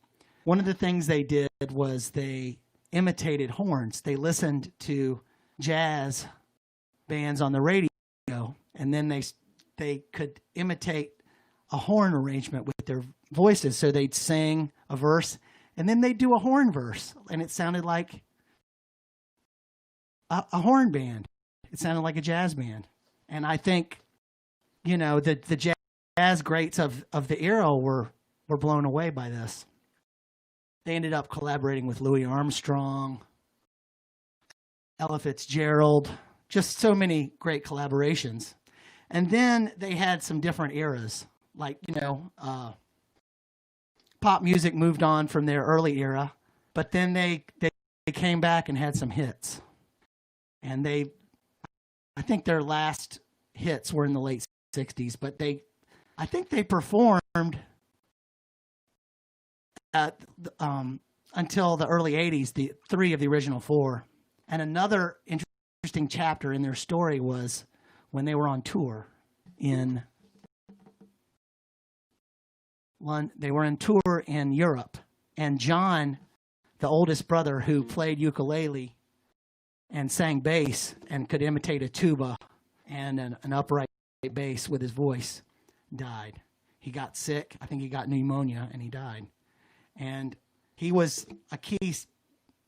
One of the things they did was they imitated horns. They listened to jazz bands on the radio, and then they could imitate a horn arrangement with their voices. So they'd sing a verse, and then they'd do a horn verse, and it sounded like a horn band. It sounded like a jazz band. And I think, you know, the jazz greats of the era were blown away by this. They ended up collaborating with Louis Armstrong, Ella Fitzgerald, just so many great collaborations. And then they had some different eras, like, you know, pop music moved on from their early era, but then they came back and had some hits. And I think their last hits were in the late 60s, but I think they performed until the early 80s, the 3 of the original 4. And another interesting chapter in their story was when they were on tour in Europe. And John, the oldest brother who played ukulele and sang bass and could imitate a tuba and an upright bass with his voice, died. he got sick. I think he got pneumonia, and he died. And he was he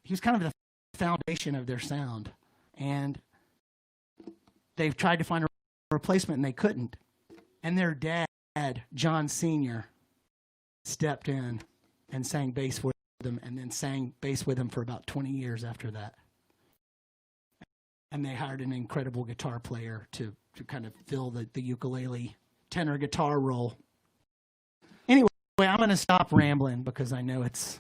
was kind of the foundation of their sound. And they've tried to find a replacement, and they couldn't. And their dad, John Sr., stepped in and sang bass with them, and then sang bass with them for about 20 years after that. And they hired an incredible guitar player to kind of fill the ukulele tenor guitar role. Anyway, I'm going to stop rambling because I know it's,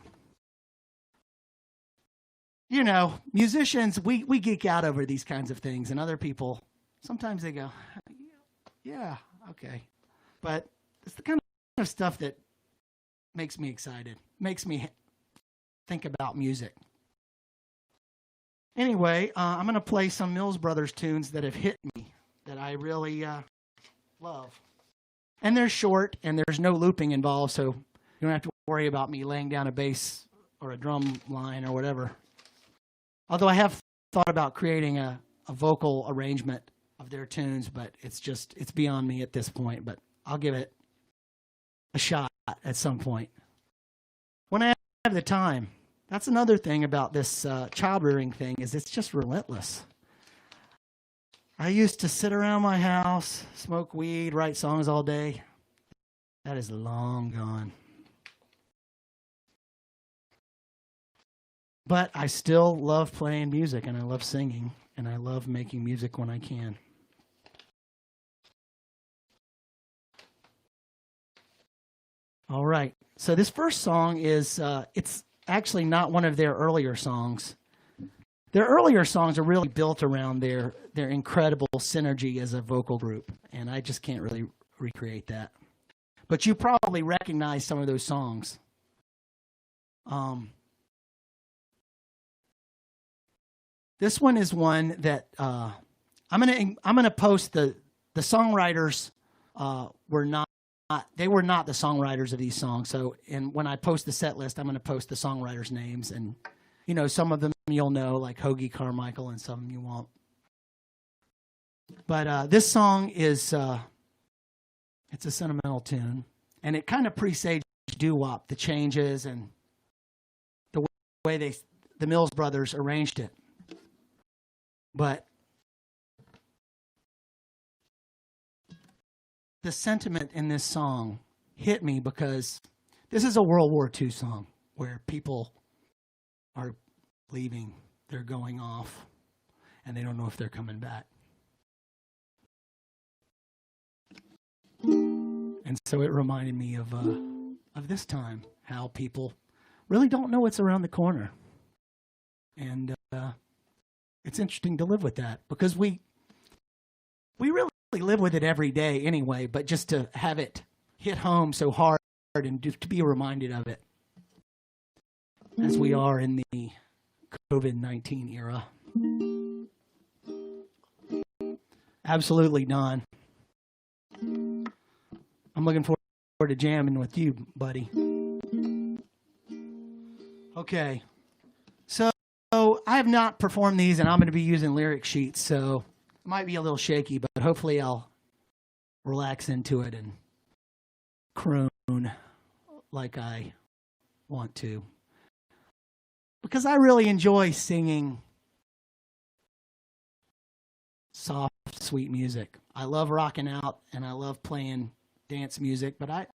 you know, musicians, we geek out over these kinds of things, and other people, sometimes they go, yeah, okay. But it's the kind of stuff that makes me excited, makes me think about music. Anyway, I'm going to play some Mills Brothers tunes that have hit me, that I really love. And they're short, and there's no looping involved, so you don't have to worry about me laying down a bass or a drum line or whatever. Although I have thought about creating a vocal arrangement of their tunes, but it's beyond me at this point, but I'll give it a shot at some point. When I have the time. That's another thing about this child rearing thing, is it's just relentless. I used to sit around my house, smoke weed, write songs all day. That is long gone. But I still love playing music, and I love singing, and I love making music when I can. All right. So this first song is, it's actually not one of their earlier songs. Their earlier songs are really built around their incredible synergy as a vocal group, and I just can't really recreate that. But you probably recognize some of those songs. This one is one that I'm gonna post the songwriters were not. They were not the songwriters of these songs. So, and when I post the set list, I'm going to post the songwriters' names, and you know, some of them you'll know, like Hoagie Carmichael, and some you won't. But this song is it's a sentimental tune, and it kind of presaged doo-wop, the changes and the way the Mills Brothers arranged it. But the sentiment in this song hit me because this is a World War II song where people are leaving, they're going off, and they don't know if they're coming back. And so it reminded me of this time, how people really don't know what's around the corner. And it's interesting to live with that, because we really live with it every day anyway, but just to have it hit home so hard and to be reminded of it as we are in the COVID-19 era. Absolutely, Don. I'm looking forward to jamming with you, buddy. Okay. So I have not performed these, and I'm going to be using lyric sheets, so it might be a little shaky, but hopefully I'll relax into it and croon like I want to. Because I really enjoy singing soft, sweet music. I love rocking out, and I love playing dance music, but I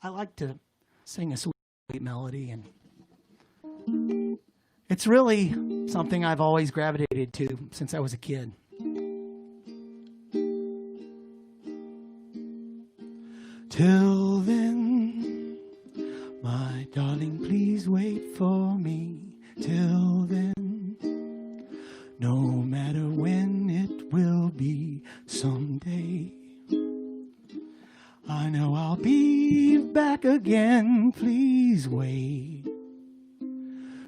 like to sing a sweet melody, and it's really something I've always gravitated to since I was a kid. Till then, my darling, please wait for me. Till then, no matter when it will be someday, I know I'll be back again. Please wait.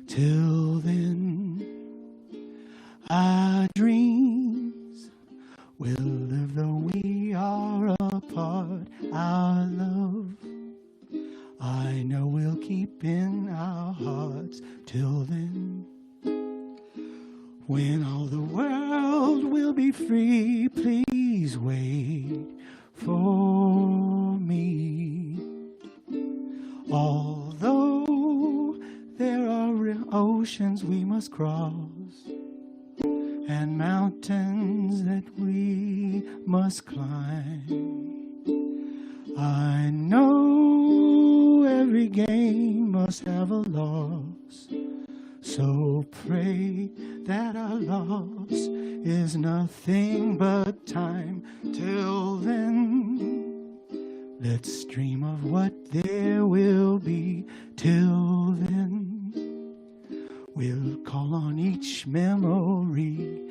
Till then, our dreams will live though we are apart. Our love, I know we'll keep in our hearts. Till then, when all the world will be free, please wait for me. Although there are oceans we must cross and mountains that we must climb, I know every game must have a loss. So pray that our loss is nothing but time. Till then, let's dream of what there will be. Till then, we'll call on each memory.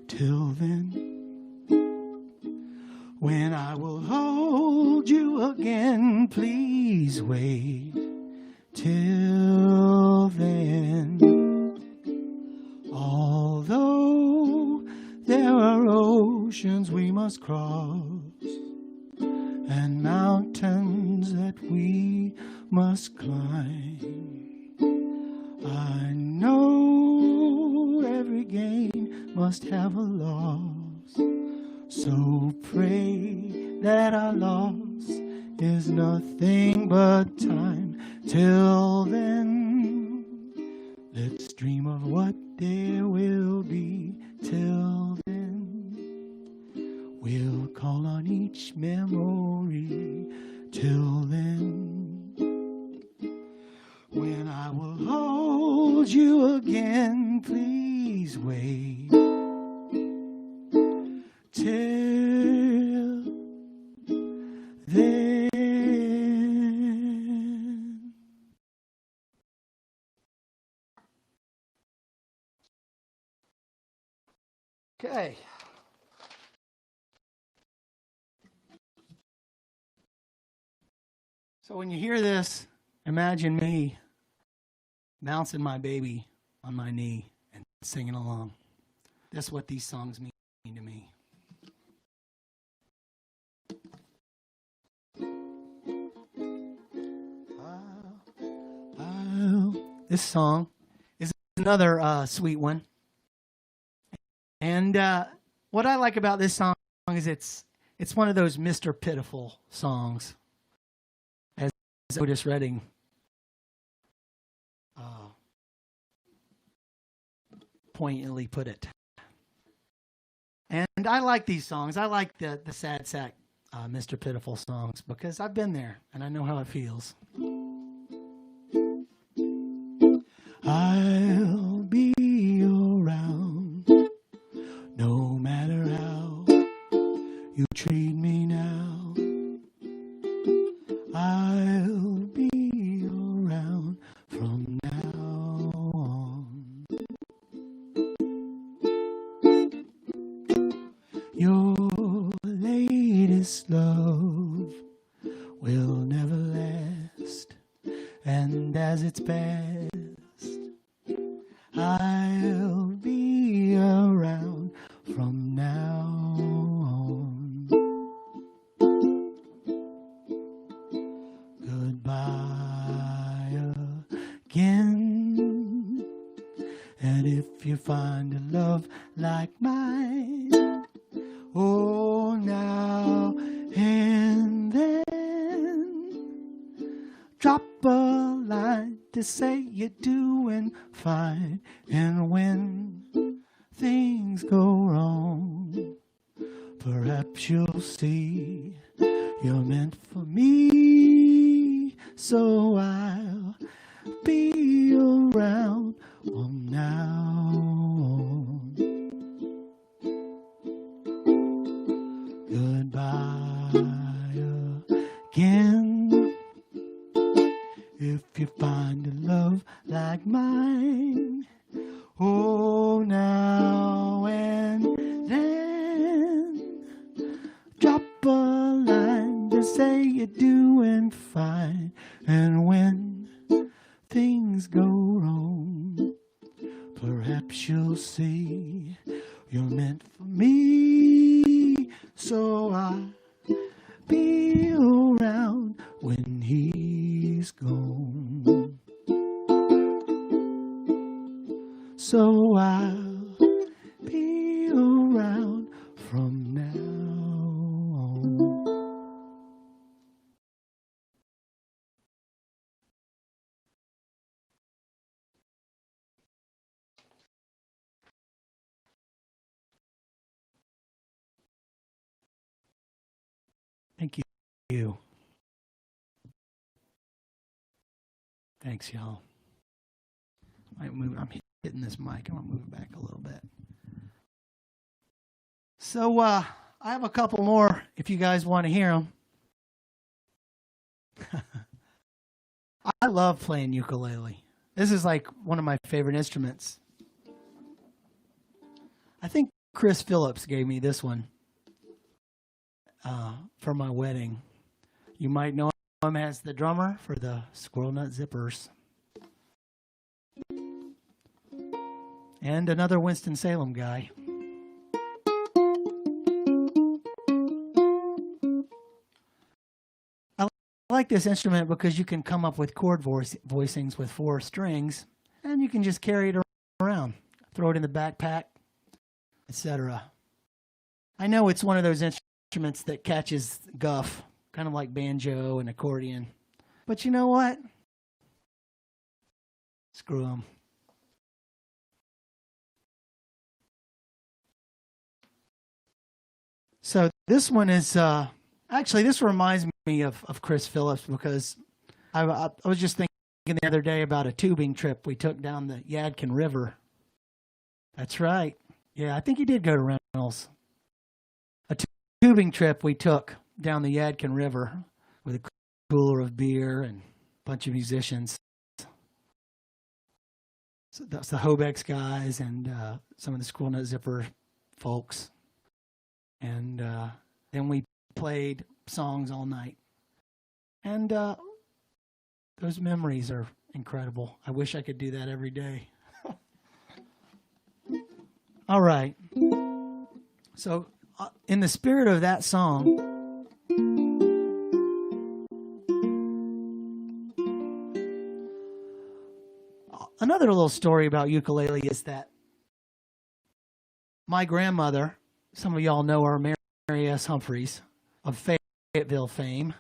Till then, when I will hold you again, please wait. Till then, although there are oceans we must cross and mountains that we must climb, I know every gain must have a loss. So pray that our loss is nothing but time. Till then, let's dream of what there will be. Till then, we'll call on each memory. Till then, when I will hold you again, please wait. Till then. Okay. So when you hear this, imagine me bouncing my baby on my knee and singing along. That's what these songs mean to me. This song is another sweet one. And what I like about this song is it's one of those Mr. Pitiful songs, as Otis Redding poignantly put it. And I like these songs. I like the sad sack Mr. Pitiful songs because I've been there and I know how it feels. I'll be around no matter how you treat me now. I'll be around from now on. Your latest love will never last, and as it's past, I'll be around from now on. Goodbye again. And if you find a love like mine, oh, now and then, drop a line to say you're doing fine. And when things go wrong, perhaps you'll see you're meant for me. So I'll be around from now on. Goodbye again. If you find a love like mine, oh, now and then, drop a line to say you're doing fine. And when things go wrong, perhaps you'll see you're meant for me. So I'll be around when he's gone. So I'll be around from now on. Thank you. Thanks, y'all. I'm hitting this mic. I'm going to move it back a little bit. So I have a couple more if you guys want to hear them. I love playing ukulele. This is like one of my favorite instruments. I think Chris Phillips gave me this one for my wedding. You might know him as the drummer for the Squirrel Nut Zippers. And another Winston-Salem guy. I like this instrument because you can come up with chord voicings with 4 strings, and you can just carry it around, throw it in the backpack, etc. I know it's one of those instruments that catches guff, kind of like banjo and accordion. But you know what? Screw them. So this one is, actually this reminds me of Chris Phillips because I was just thinking the other day about a tubing trip we took down the Yadkin River. That's right. Yeah, I think he did go to Reynolds. A tubing trip we took down the Yadkin River with a cooler of beer and a bunch of musicians. So that's the Hobex guys and some of the Squirrel Nut Zipper folks. And then we played songs all night. And those memories are incredible. I wish I could do that every day. All right. So in the spirit of that song, another little story about ukulele is that my grandmother, some of y'all know her, Mary S. Humphreys of Fayetteville fame.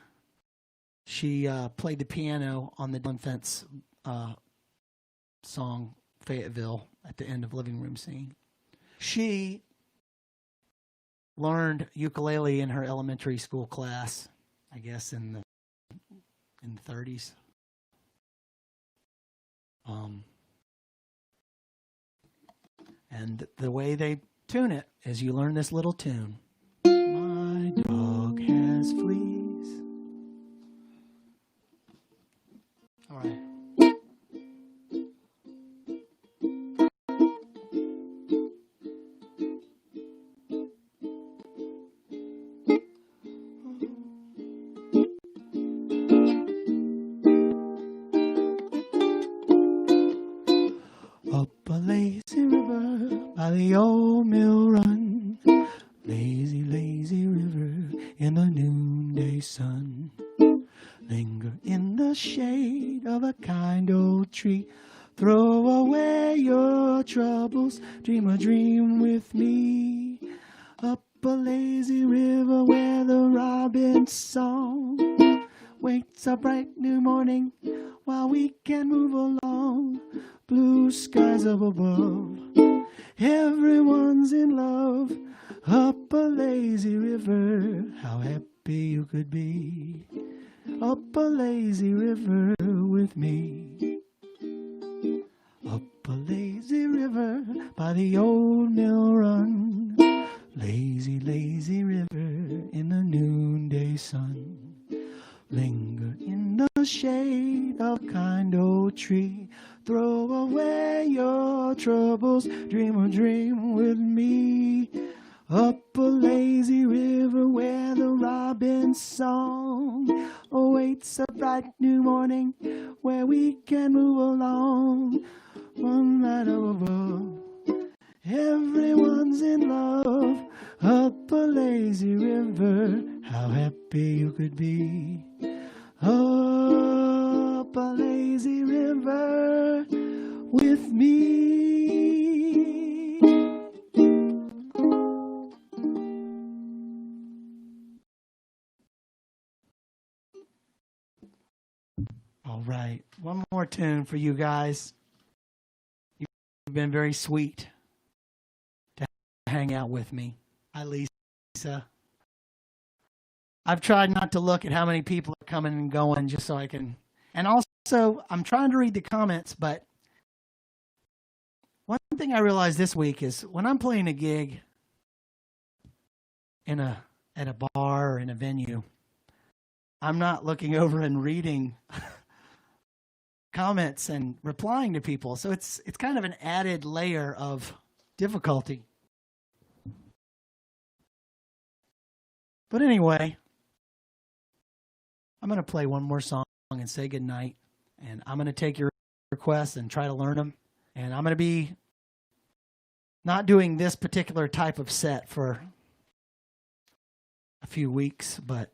She played the piano on the Dylan Fence song Fayetteville at the end of Living Room Scene. She learned ukulele in her elementary school class, I guess in the 30s. And the way they tune it is you learn this little tune. My dog has fleas. All right. Up a lazy river by the old mill run, lazy, lazy river in the noonday sun. Linger in the shade of a kind old tree, throw away your troubles, dream a dream with me. Up a lazy river where the robin's song waits a bright new morning while we can move along. Blue skies up above, everyone's in love. Up a lazy river, how happy you could be. Up a lazy river with me. Up a lazy river by the old mill run, lazy, lazy river in the noonday sun. Linger in the shade of a kind old tree, throw away your troubles, dream a dream with me. Up a lazy river where the robin's song awaits a bright new morning, where we can move along. One night above, everyone's in love. Up a lazy river, how happy you could be. Up a lazy river with me. All right, one more tune for you guys. You've been very sweet to hang out with me. Hi, Lisa. I've tried not to look at how many people are coming and going just so I can. And also, I'm trying to read the comments, but one thing I realized this week is when I'm playing a gig at a bar or in a venue, I'm not looking over and reading comments and replying to people. So it's kind of an added layer of difficulty. But anyway, I'm going to play one more song and say goodnight. And I'm going to take your requests and try to learn them. And I'm going to be not doing this particular type of set for a few weeks, but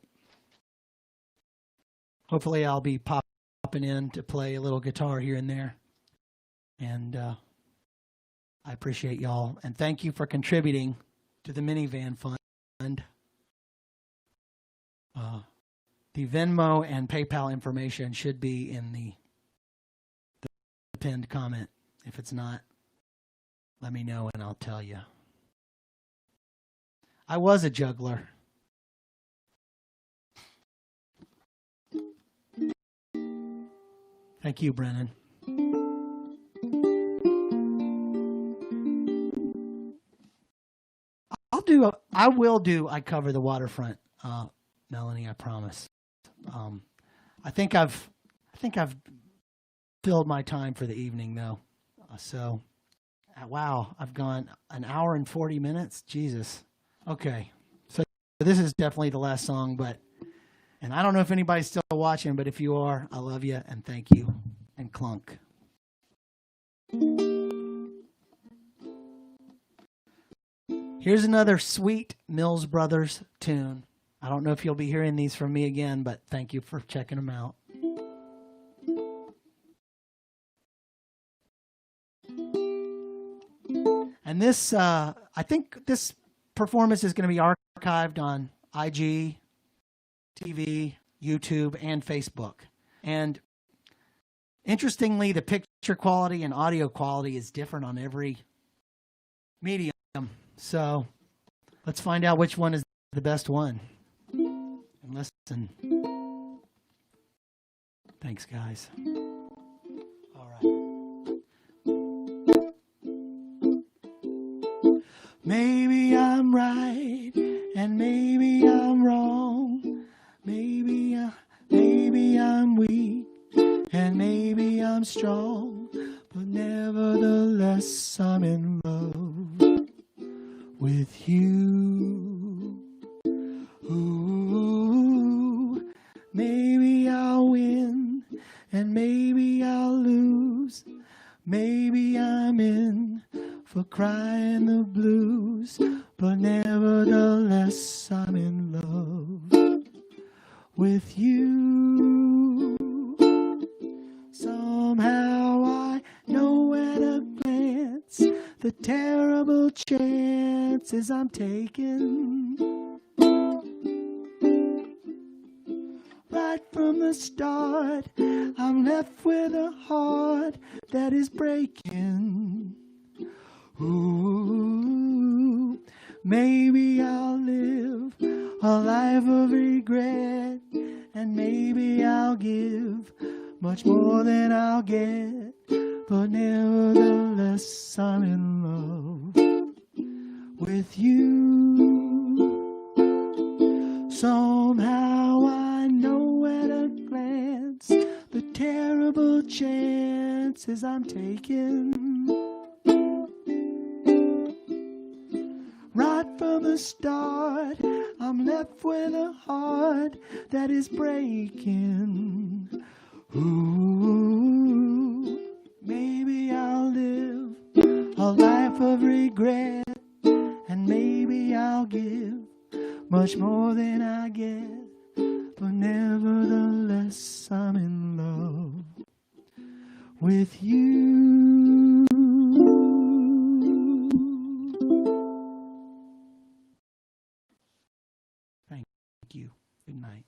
hopefully I'll be popping in to play a little guitar here and there. And I appreciate y'all. And thank you for contributing to the minivan fund. The Venmo and PayPal information should be in the pinned comment. If it's not, let me know and I'll tell you. I was a juggler. Thank you, Brennan. I cover the waterfront, Melanie, I promise. I think I've filled my time for the evening though. So wow, I've gone an hour and 40 minutes. Jesus. Okay. So this is definitely the last song, and I don't know if anybody's still watching, but if you are, I love you and thank you. And clunk. Here's another sweet Mills Brothers tune. I don't know if you'll be hearing these from me again, but thank you for checking them out. And this, I think this performance is going to be archived on IG, TV, YouTube, and Facebook. And interestingly, the picture quality and audio quality is different on every medium. So let's find out which one is the best one. And listen. Thanks, guys. All right. Maybe I'm right and maybe I'm wrong. Maybe I'm weak and maybe I'm strong. But nevertheless, I'm in love with you. Ooh, maybe I'll win and maybe I'll lose. Maybe I'm in for crying the blues, but nevertheless I'm in love with you. Somehow I know at a glance the terrible chances I'm taking. Right from the start, I'm left with a heart that is breaking. Ooh, maybe I'll live a life of regret, and maybe I'll give much more than I'll get, but nevertheless I'm in love with you. Somehow I know at a glance the terrible chances I'm taking. Right from the start, I'm left with a heart that is breaking. Ooh, maybe I'll live a life of regret, and maybe I'll give much more than I get, but nevertheless I'm in love with you. Thank you. Good night.